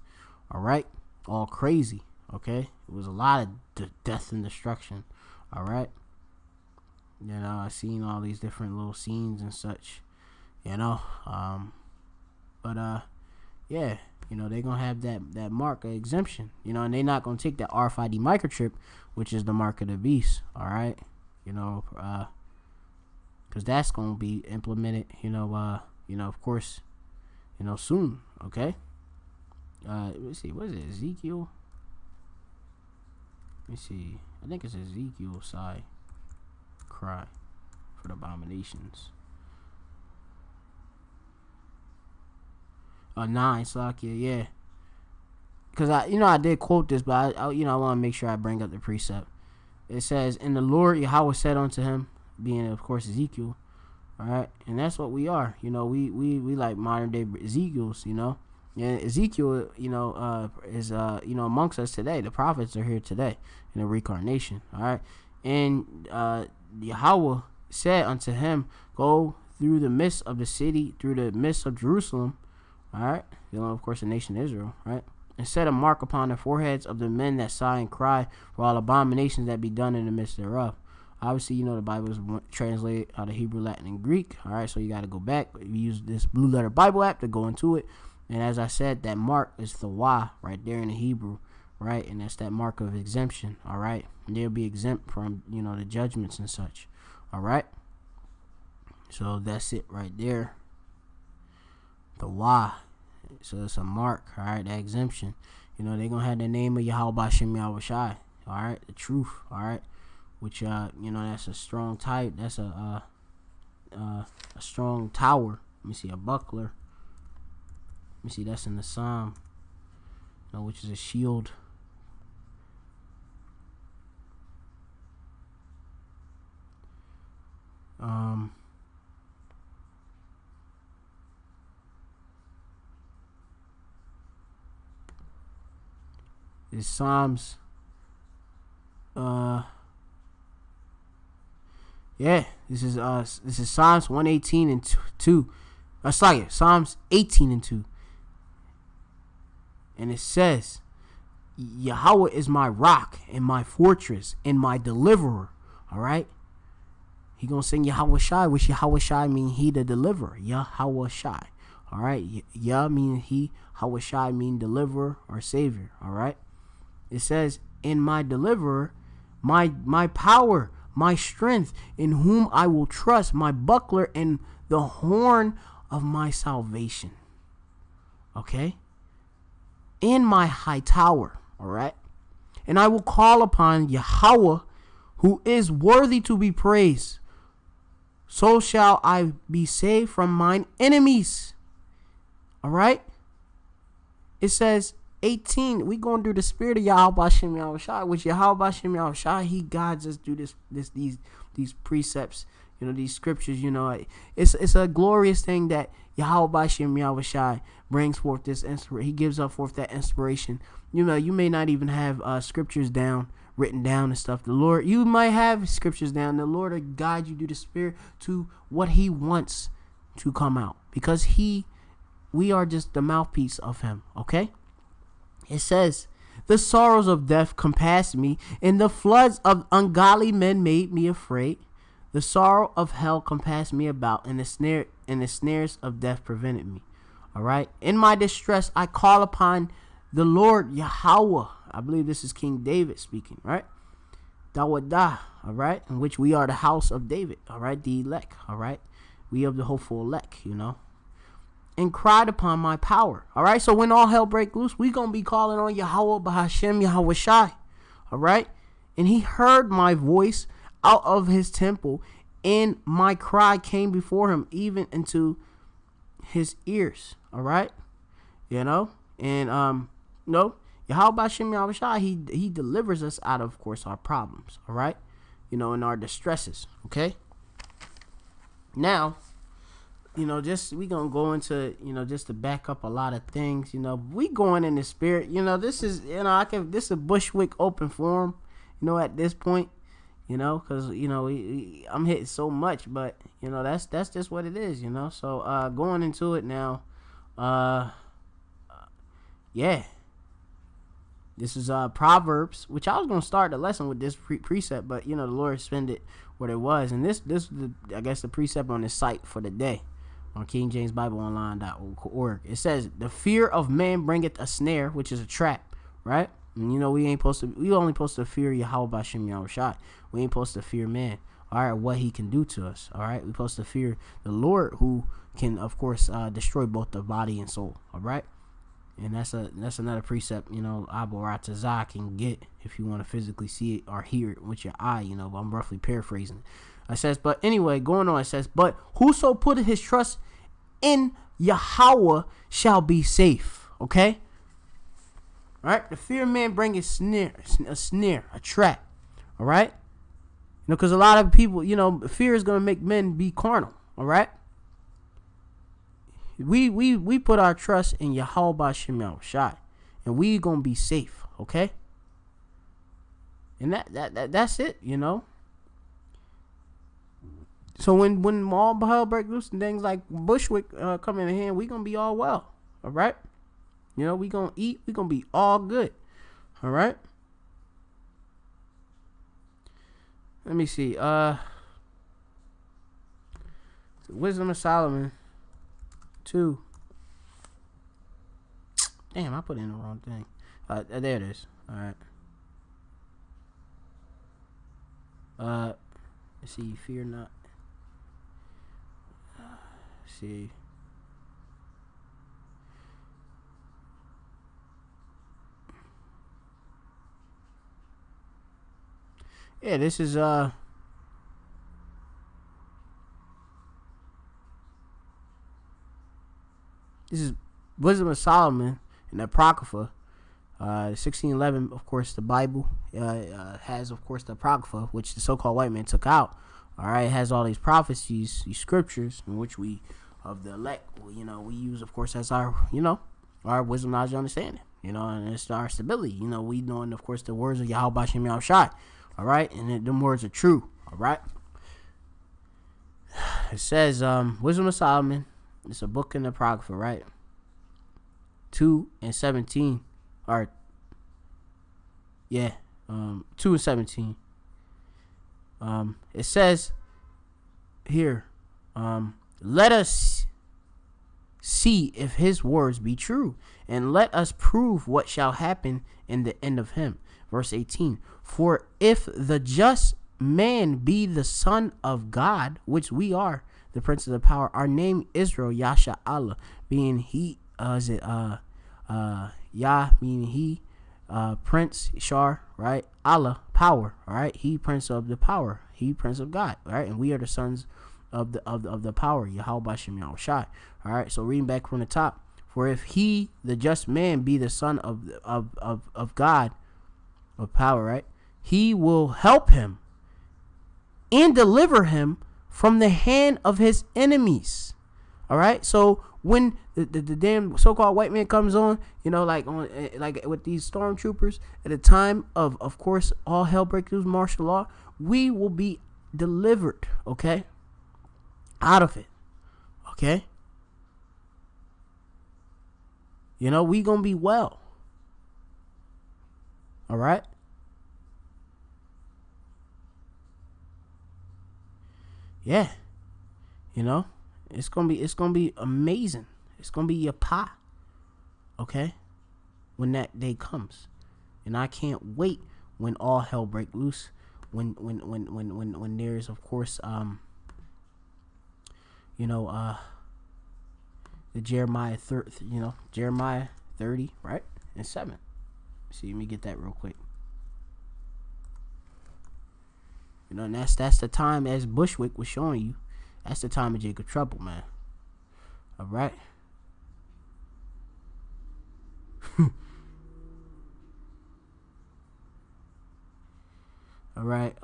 All right, all crazy. Okay, it was a lot of death and destruction. All right, I seen all these different little scenes and such. But yeah, they're gonna have that mark of exemption. And they're not gonna take that RFID microchip, which is the mark of the beast. All right, because that's gonna be implemented. Of course, soon. Okay. Let's see. What is it? Ezekiel. Let me see. I think it's Ezekiel side. Cry for the abominations. 9, Slakia, yeah. Because I did quote this, but I want to make sure I bring up the precept. It says, "And the Lord Yahweh said unto him," being of course Ezekiel, all right, and that's what we are. We like modern day Ezekiels. And Ezekiel, is amongst us today. The prophets are here today in the reincarnation. All right, and Yahweh said unto him, "Go through the midst of the city, through the midst of Jerusalem." All right, of course, the nation Israel. Right, and set a mark upon the foreheads of the men that sigh and cry for all abominations that be done in the midst thereof. Obviously, the Bible is translated out of Hebrew, Latin, and Greek. All right, so you got to go back. You use this Blue Letter Bible app to go into it. And as I said, that mark is the Wah right there in the Hebrew, right? And that's that mark of exemption, all right? And they'll be exempt from, the judgments and such, all right? So that's it right there. The Wah. So it's a mark, all right? That exemption. They're going to have the name of Yahweh Bashem Yahweh Shai, all right? The truth, all right? Which, that's a strong type. That's a strong tower. Let me see, a buckler. Let me see, that's in the Psalm, which is a shield. It's Psalms. Yeah, this is Psalms 118 and 2. Psalms 18 and 2. And it says, Yahweh is my rock and my fortress and my deliverer. All right. He gonna sing Yahweh Shai, which Yahweh Shai mean he the deliverer. Yahweh Shai. All right. Yah mean he. Yahweh Shai mean deliverer or savior. All right. It says, in my deliverer, my power, my strength, in whom I will trust, my buckler and the horn of my salvation. Okay. In my high tower, all right, and I will call upon Yahweh, who is worthy to be praised. So shall I be saved from mine enemies. All right. It says 18. We going through the spirit of Yahweh Bashem Yahweh Shai, which Yahweh Bashem Yahweh Shai, he guides us through these precepts. These scriptures. It's a glorious thing that Yahweh Bashem Yahweh Shai brings forth this inspiration. He gives up forth that inspiration. You may not even have scriptures written down and stuff. The Lord, you might have scriptures down. The Lord will guide you through the Spirit to what He wants to come out, because we are just the mouthpiece of Him. Okay. It says, the sorrows of death compassed me, and the floods of ungodly men made me afraid. The sorrow of hell compassed me about, and the snares of death prevented me. All right. In my distress, I call upon the Lord Yahweh. I believe this is King David speaking, right? Dawadah, all right, in which we are the house of David, all right, the elect, all right. We of the hopeful elect, and cried upon my power, all right. So when all hell break loose, we gonna be calling on Yahweh Bahashem Yahweh Shai, all right. And He heard my voice out of His temple, and my cry came before Him, even into His ears, all right. And No, Yahweh Shem Yahushua, he delivers us out of course, our problems, all right? And our distresses, okay? Now, just we gonna go into, just to back up a lot of things, we going in the spirit, this is, this is a Bushwick open forum, at this point, because, I'm hitting so much, but, that's just what it is, so, going into it now, yeah. This is Proverbs, which I was gonna start the lesson with this precept, but the Lord spent it what it was, and this is I guess the precept on this site for the day on KingJamesBibleOnline.org. It says, "The fear of man bringeth a snare," which is a trap, right? And we only supposed to fear Yahweh B'Shem Yahushua. We ain't supposed to fear man. All right, what he can do to us. All right, we supposed to fear the Lord, who can of course destroy both the body and soul. All right. And that's another precept, Aboratazah can get if you want to physically see it or hear it with your eye, but I'm roughly paraphrasing. It says, but anyway, going on, it says, "But whoso putteth his trust in Yahweh shall be safe." Okay? Alright? The fear of man bringeth a snare, a trap. Alright? Because a lot of people, fear is going to make men be carnal. Alright? We put our trust in Yahweh B'Shem Yahushua, and we gonna be safe, okay? And that's it, So when all hell break loose and things like Bushwick come in hand, we gonna be all well, all right? We gonna eat, we gonna be all good, all right? Let me see. Wisdom of Solomon 2. Damn, I put in the wrong thing. There it is. All right. Let's see. Fear not. Let's see. Yeah, this is This is Wisdom of Solomon in the Apocrypha. 1611, of course, the Bible has, of course, the Apocrypha, which the so-called white man took out. All right, it has all these prophecies, these scriptures, in which we, of the elect, we use, of course, as our, our wisdom, knowledge, understanding, and it's our stability. We knowing, of course, the words of Yahweh B'Shem Yahushua. All right, and them words are true. All right. It says, Wisdom of Solomon. It's a book in the Apocrypha, right? 2:17, or 2:17. It says here, let us see if his words be true, and let us prove what shall happen in the end of him. Verse 18. For if the just man be the son of God, which we are, the prince of the power, our name Israel, Yasha Allah, being he, Yah, meaning he, prince, Shar, right? Allah, power, all right? He, prince of the power, he, prince of God, right? And we are the sons of the power, Yahweh B'Shem Yahushua, all right? So reading back from the top, for if he, the just man, be the son of God, of power, right? He will help him and deliver him from the hand of his enemies. All right. So when the damn so-called white man comes on, like with these stormtroopers, at the time of course, all hell breaks loose, martial law, we will be delivered. Okay. Out of it. Okay. We gonna be well. All right. Yeah. It's gonna be amazing. It's gonna be a pie. Okay. When that day comes. And I can't wait when all hell break loose. When there's, of course, the Jeremiah 30, right? And 7. See, let me get that real quick. And that's the time, as Bushwick was showing you, that's the time of Jacob trouble, man. All right. All right.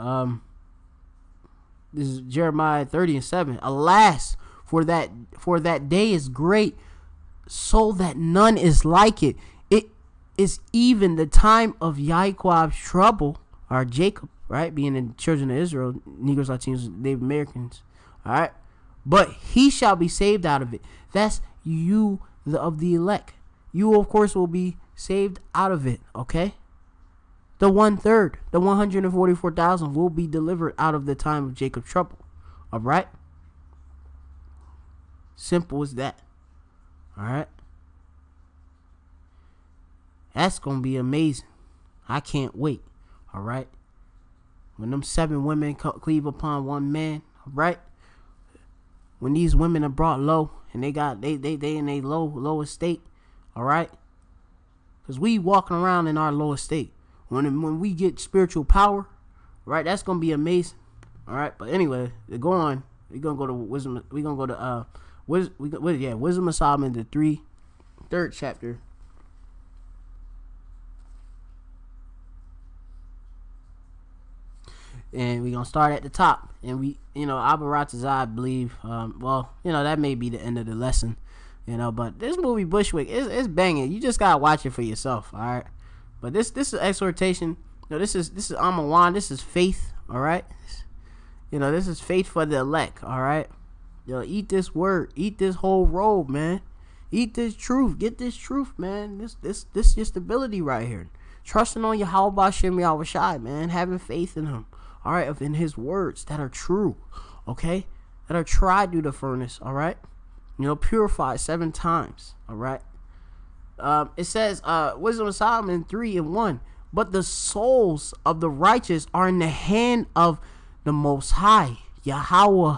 This is Jeremiah 30:7. Alas, for that day is great, so that none is like it. It is even the time of Yahweh's trouble, or Jacob, right? Being the children of Israel, Negroes, Latinos, Native Americans. All right. But he shall be saved out of it. That's you, of the elect. You, of course, will be saved out of it. Okay. The 1/3, the 144,000 will be delivered out of the time of Jacob's trouble. All right. Simple as that. All right. That's going to be amazing. I can't wait. All right. When them 7 women cleave upon one man. All right. When these women are brought low and they in a low estate. All right. Because we walking around in our low estate. When we get spiritual power, right, that's gonna be amazing. All right, but anyway, go on. We're gonna go to wisdom. We're gonna go to Wisdom of Solomon, the third chapter. And we're gonna start at the top. And Abaratazai, I believe. That may be the end of the lesson. But this movie Bushwick is banging. You just gotta watch it for yourself. All right. But this is exhortation. This is Amawan. This is faith. All right. This is faith for the elect. All right. Eat this word. Eat this whole robe, man. Eat this truth. Get this truth, man. This your stability right here. Trusting on Yahweh Bashem Yahushai, man. Having faith in him. All right. In his words that are true. Okay. That are tried through the furnace. All right. Purified 7 times. All right. It says, Wisdom of Solomon 3:1. But the souls of the righteous are in the hand of the Most High, Yahweh,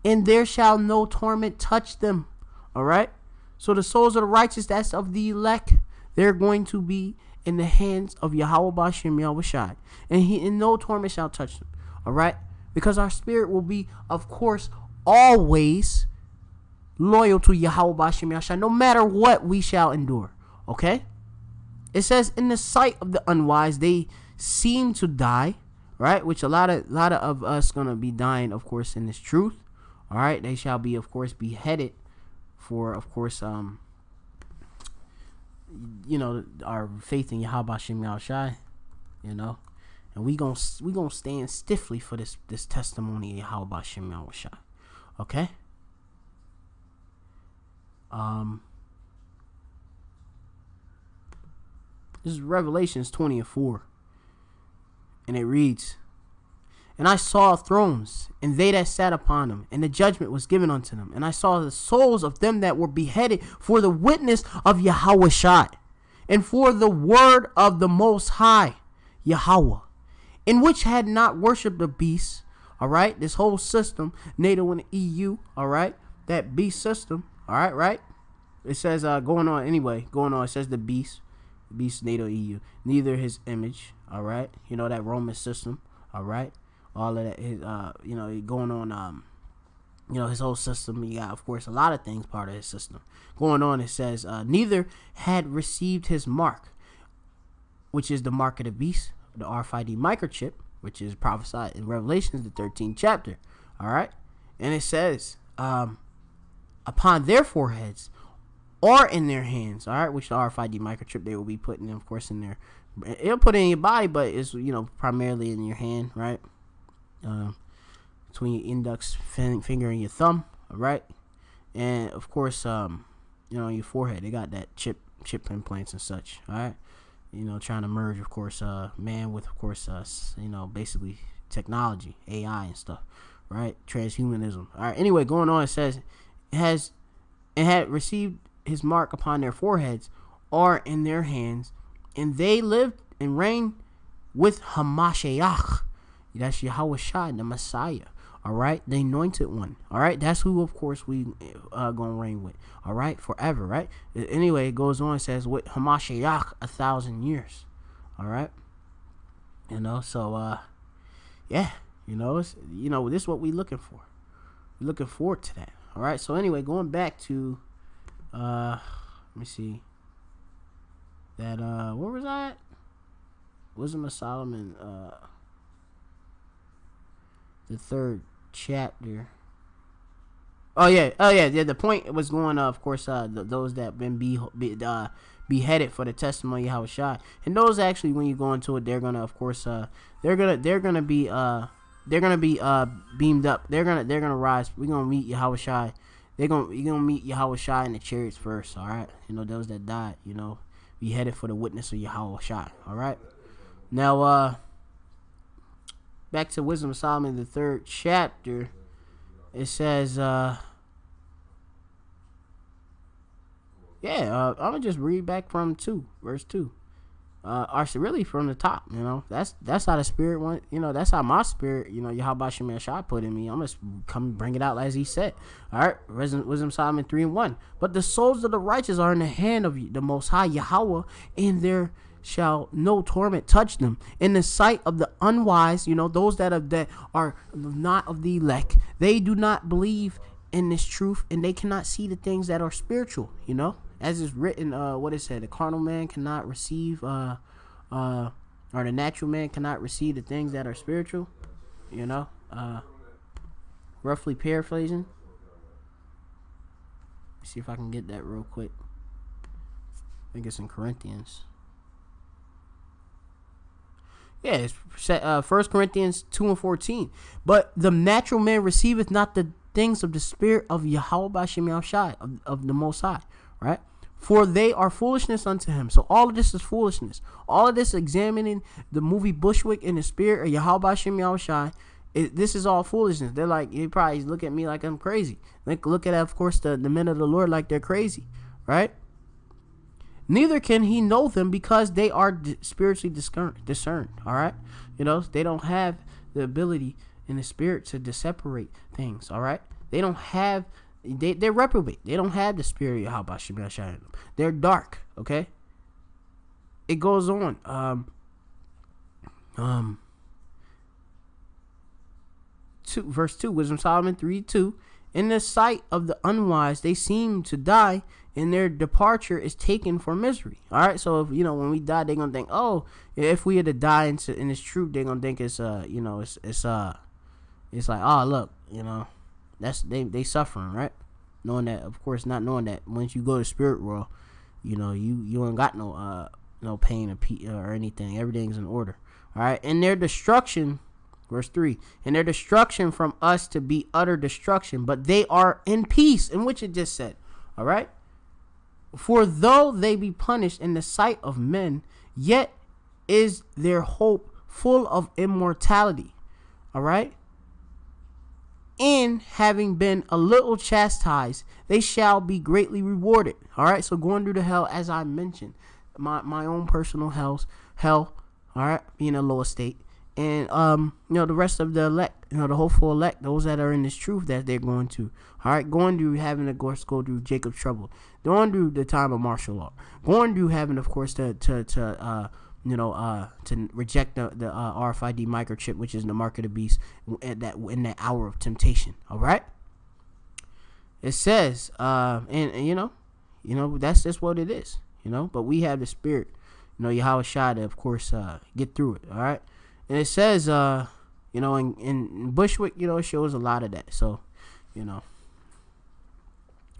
and there shall no torment touch them. All right. So the souls of the righteous, that's of the elect, they're going to be in the hands of Yahweh Bashem Yahushai, and no torment shall touch them. All right. Because our spirit will be, of course, always loyal to Yahweh Bashem Yahushua, no matter what we shall endure. Okay? It says, in the sight of the unwise, they seem to die, right? Which a lot of us gonna be dying, of course, in this truth. All right? They shall be, of course, beheaded for, of course, our faith in Yahweh Bashem Yahushua, and we gonna stand stiffly for this testimony of Yahweh Bashem Yahushua. Okay? This is Revelations 20:4, and it reads, and I saw thrones, and they that sat upon them, and the judgment was given unto them, and I saw the souls of them that were beheaded for the witness of Yahushua, and for the word of the Most High, Yahweh, in which had not worshipped the beast. All right, this whole system, NATO and the EU, all right, that beast system. All right, right? It says, going on, it says the beast, NATO, EU, neither his image, all right? That Roman system, all right? All of that, going on, his whole system. You got, of course, a lot of things part of his system. Going on, it says, neither had received his mark, which is the mark of the beast, the RFID microchip, which is prophesied in Revelations, the 13th chapter, all right? And it says, upon their foreheads or in their hands, all right, which the RFID microchip they will be putting, of course, in there. It'll put it in your body, but it's primarily in your hand, right? Between your index finger and your thumb, all right, and of course, on your forehead they got that chip implants and such, all right. Trying to merge, of course, man with, of course, basically technology, AI and stuff, right? Transhumanism, all right. Anyway, going on, it says, it had received his mark upon their foreheads or in their hands, and they lived and reigned with Hamashiach. That's Yahushua, the Messiah. All right, the anointed one. All right, that's who, of course, we gonna reign with. All right, forever. Right. Anyway, it goes on. It says with Hamashiach 1,000 years. All right. So yeah. It's this is what we looking for. We're looking forward to that. All right. So anyway, going back to let me see. That where was I at? Wisdom of Solomon. the 3rd chapter. Oh yeah. The point was going, of course, those that been beheaded for the testimony of Yahushua, and those actually, when you go into it, they're gonna, of course, they're gonna be beamed up. They're gonna rise. We're gonna meet Yahushua. You're gonna meet Yahushua in the chariots first. All right, those that died, beheaded for the witness of Yahushua. All right. Now, back to Wisdom of Solomon, the 3rd chapter. It says, I'm gonna just read back from verse 2. Or really from the top, that's how the spirit went, that's how my spirit, Yahweh Shemel Shah put in me. I'm gonna come bring it out as he said. All right, Wisdom Solomon 3:1. But the souls of the righteous are in the hand of the Most High Yahweh, and there shall no torment touch them. In the sight of the unwise, those that are not of the elect, they do not believe in this truth, and they cannot see the things that are spiritual, as is written, what it said, the carnal man cannot receive, or the natural man cannot receive the things that are spiritual, roughly paraphrasing. Let's see if I can get that real quick. I think it's in Corinthians. Yeah, it's 1 Corinthians 2:14. But the natural man receiveth not the things of the spirit of Yahweh Shemel Shai, of the Most High, right? For they are foolishness unto him. So all of this is foolishness. All of this, examining the movie Bushwick in the spirit of Yahweh Shemel Shai, this is all foolishness. They're like, you probably look at me like I'm crazy. Look at, of course, the men of the Lord like they're crazy, right? Neither can he know them, because they are spiritually discerned. All right, they don't have the ability in the spirit to separate things. All right, they don't have. They're reprobate. They don't have the spirit of Yahweh Shemel Shai in them. They're dark. Okay. It goes on. Verse 2, Wisdom Solomon 3:2. In the sight of the unwise, they seem to die, and their departure is taken for misery. All right, so if when we die, they're gonna think, oh, if we had to die in this truth, they're gonna think it's it's like, oh, look, that's they suffering, right? Knowing that, of course, not knowing that once you go to spirit world, you ain't got no pain or anything. Everything's in order. All right, and their destruction. Verse 3, and their destruction from us to be utter destruction, but they are in peace, in which it just said. All right. For though they be punished in the sight of men, yet is their hope full of immortality. All right. And having been a little chastised, they shall be greatly rewarded. All right. So going through the hell, as I mentioned, my own personal hell. All right. Being a lower state. And, the rest of the elect, the hopeful elect, those that are in this truth that they're going to, all right, going through having to go through Jacob's trouble, going through the time of martial law, going through having, of course, to reject the RFID microchip, which is the mark of the beast, in that hour of temptation. All right. It says, that's just what it is, but we have the spirit, Yahweh Shai to, of course, get through it. All right. And it says, in Bushwick, it shows a lot of that. So,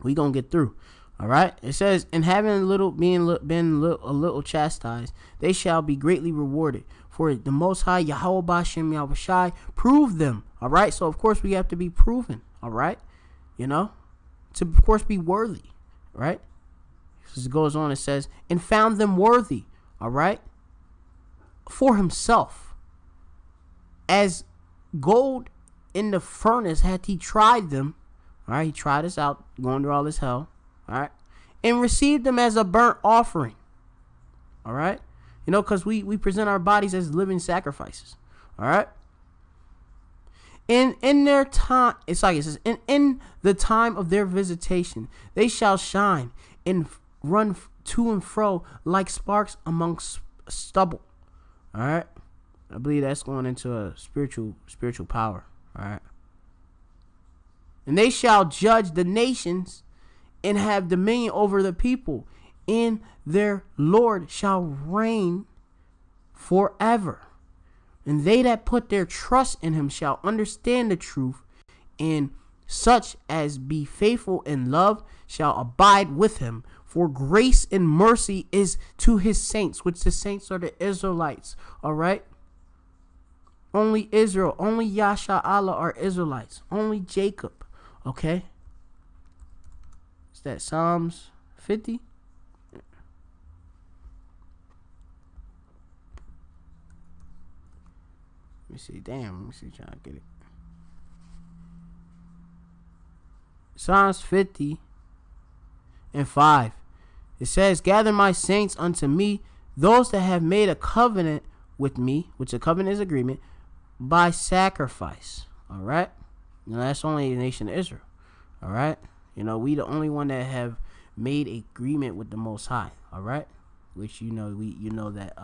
we gonna get through. All right. It says, and having been a little chastised, they shall be greatly rewarded. For the Most High Yahweh Bashem Yahweh Shai proved them. All right. So of course we have to be proven. All right. To of course be worthy. Right. As it goes on, it says, and found them worthy. All right. For himself. As gold in the furnace hath he tried them. All right, he tried us out, going through all this hell. All right, and received them as a burnt offering. All right, because we present our bodies as living sacrifices. All right, and in their time, it's like it says, in the time of their visitation, they shall shine and run to and fro like sparks amongst stubble. All right. I believe that's going into a spiritual power. All right. And they shall judge the nations and have dominion over the people, and their Lord shall reign forever. And they that put their trust in him shall understand the truth, and such as be faithful in love shall abide with him. For grace and mercy is to his saints, which the saints are the Israelites. All right. Only Israel, only Yasha Allah are Israelites. Only Jacob. Okay. Is that Psalms 50? Let me see. Damn. Let me see. Trying to get it. Psalms 50 and 5. It says, gather my saints unto me, those that have made a covenant with me, which a covenant is agreement, by sacrifice. All right. Now that's only the nation of Israel. All right. You know, we the only one that have made agreement with the Most High. All right. Which, you know, that,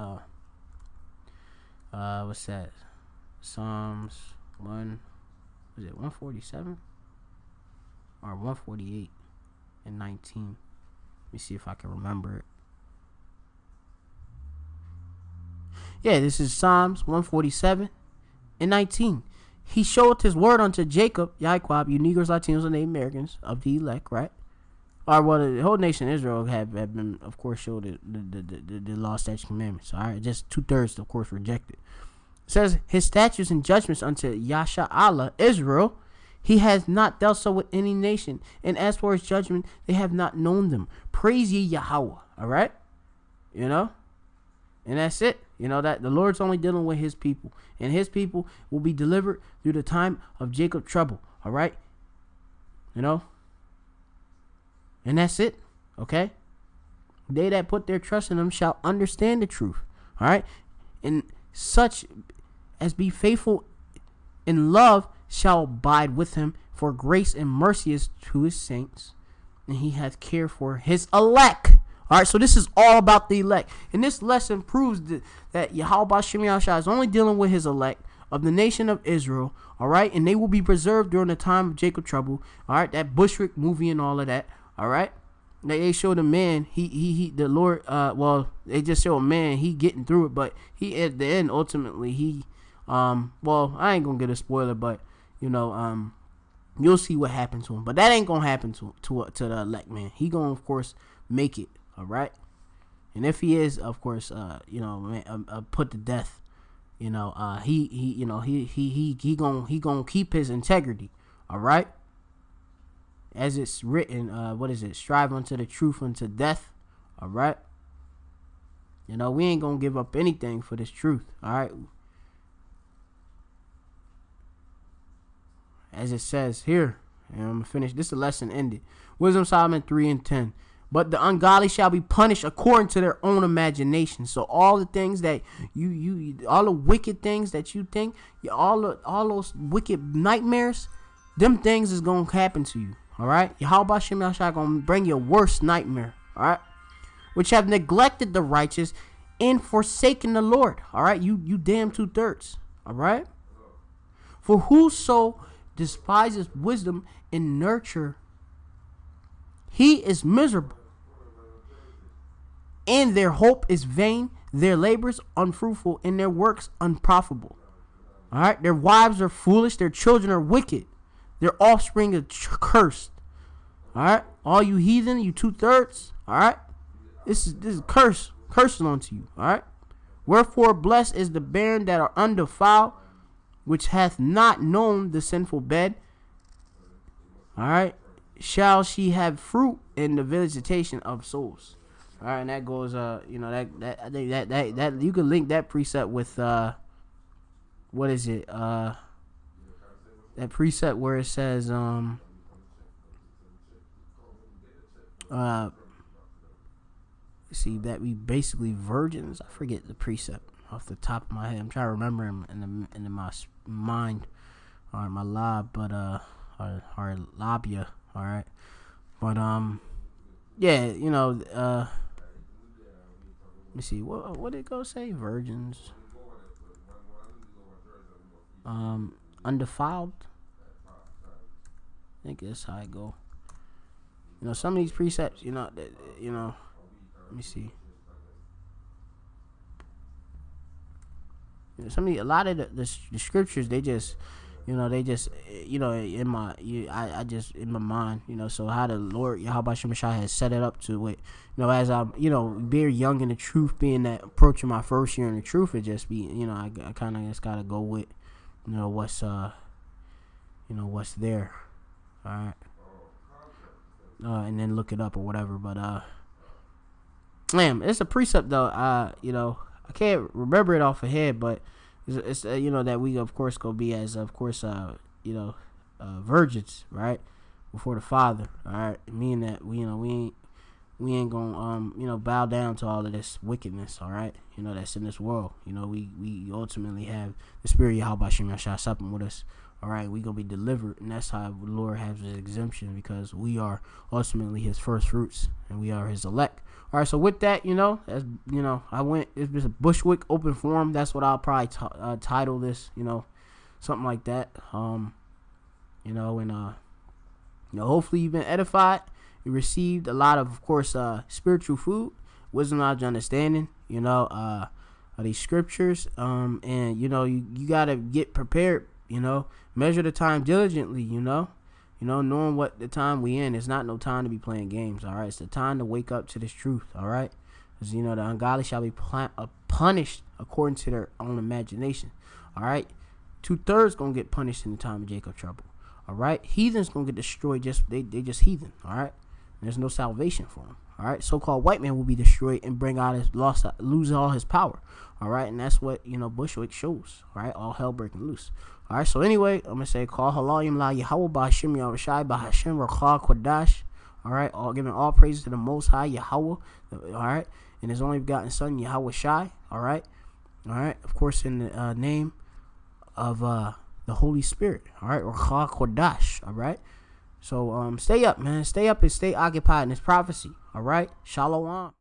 what's that? Psalms 147 or 148 and 19. Let me see if I can remember it. Yeah, this is Psalms 147 and 19. He showed his word unto Jacob, Yaquab, you Negroes, Latinos, and Native Americans of the elect, right? Or well, the whole nation of Israel have been, of course, showed the law, statutes, commandments. All right, just 2/3, of course, rejected. It says his statutes and judgments unto Yasha Allah, Israel. He has not dealt so with any nation. And as for his judgment, they have not known them. Praise ye Yahweh. All right? You know? And that's it. You know, that the Lord's only dealing with his people. And his people will be delivered through the time of Jacob's trouble. All right? You know? And that's it. Okay? They that put their trust in him shall understand the truth. All right? And such as be faithful in love shall abide with him, for grace and mercy is to his saints, and he hath care for his elect. All right, so this is all about the elect, and this lesson proves that Yahweh Shem Yahshua is only dealing with his elect of the nation of Israel. All right, and they will be preserved during the time of Jacob's trouble. All right, that Bushwick movie and all of that. All right, they showed a man, the Lord. Well, they just show a man, he getting through it, but he at the end ultimately he, well, I ain't gonna get a spoiler, but you know, you'll see what happened to him. But that ain't gonna happen to the elect man. He gonna, of course, make it. All right. And if he is, of course, you know, put to death, you know, he gonna keep his integrity. All right. As it's written, what is it? Strive unto the truth unto death. All right. You know, we ain't gonna give up anything for this truth. All right. As it says here, and I'm gonna finish. This lesson ended. Wisdom Solomon 3 and 10. But the ungodly shall be punished according to their own imagination. So all the things that you all the wicked things that you think, all those wicked nightmares, them things is gonna happen to you. All right. Yahweh Shem Yahshua gonna bring you a worse nightmare. All right. Which have neglected the righteous and forsaken the Lord. All right. You damn 2/3. All right. For whoso despises wisdom and nurture, he is miserable, and their hope is vain, their labors unfruitful, and their works unprofitable. All right, their wives are foolish, their children are wicked, their offspring is cursed. All right, all you heathen, you 2/3. All right, this is cursing unto you. All right, wherefore blessed is the barren that are undefiled, which hath not known the sinful bed. All right, shall she have fruit in the visitation of souls. All right, and that goes, you know, that I think that you can link that precept with what is it? That precept where it says see that we basically virgins. I forget the precept off the top of my head. I'm trying to remember him in my mind or my lob, but or labia. All right, but yeah, you know, let me see, what did it go say? Virgins, undefiled. I think that's how I go. You know, some of these precepts, you know, let me see. A lot of the scriptures, they just, in my, I just in my mind, so how the Lord Yahweh Shemashah has set it up to it, as I'm, very young in the truth, being that approaching my first year in the truth, it just be, I kind of just gotta go with, what's there, all right, and then look it up or whatever, but damn, it's a precept though, I can't remember it off the head, but it's that we of course go be as of course virgins, right, before the Father, all right, meaning that we ain't gonna bow down to all of this wickedness, all right, that's in this world. We ultimately have the Spirit of Yahweh Shem Yahshua supping with us, all right. We gonna be delivered, and that's how the Lord has his exemption, because we are ultimately his first fruits and we are his elect. All right, so with that, as it's just a Bushwick open forum. That's what I'll probably title this, something like that. Hopefully you've been edified. You received a lot of course, spiritual food, wisdom, knowledge, understanding. Of these scriptures. And you gotta get prepared. Measure the time diligently. Knowing what the time we in, it's not no time to be playing games, all right? It's the time to wake up to this truth, all right? Because, the ungodly shall be punished according to their own imagination, all right? 2/3 going to get punished in the time of Jacob trouble, all right? Heathens going to get destroyed, they just heathen, all right? And there's no salvation for them, all right? So-called white man will be destroyed and lose all his power, all right? And that's what, Bushwick shows, all right? All hell breaking loose. All right, so anyway, I'm going to say, call halayim la Yahweh b'Hashem Yahushai b'Hashem Rachah Kodash. All right, giving all praises to the Most High Yahweh. All right, and his only begotten Son, Yahweh Shai. All right, of course, in the name of the Holy Spirit. All right, Rachah Kodash. All right, so stay up, man. Stay up and stay occupied in this prophecy. All right, Shalom.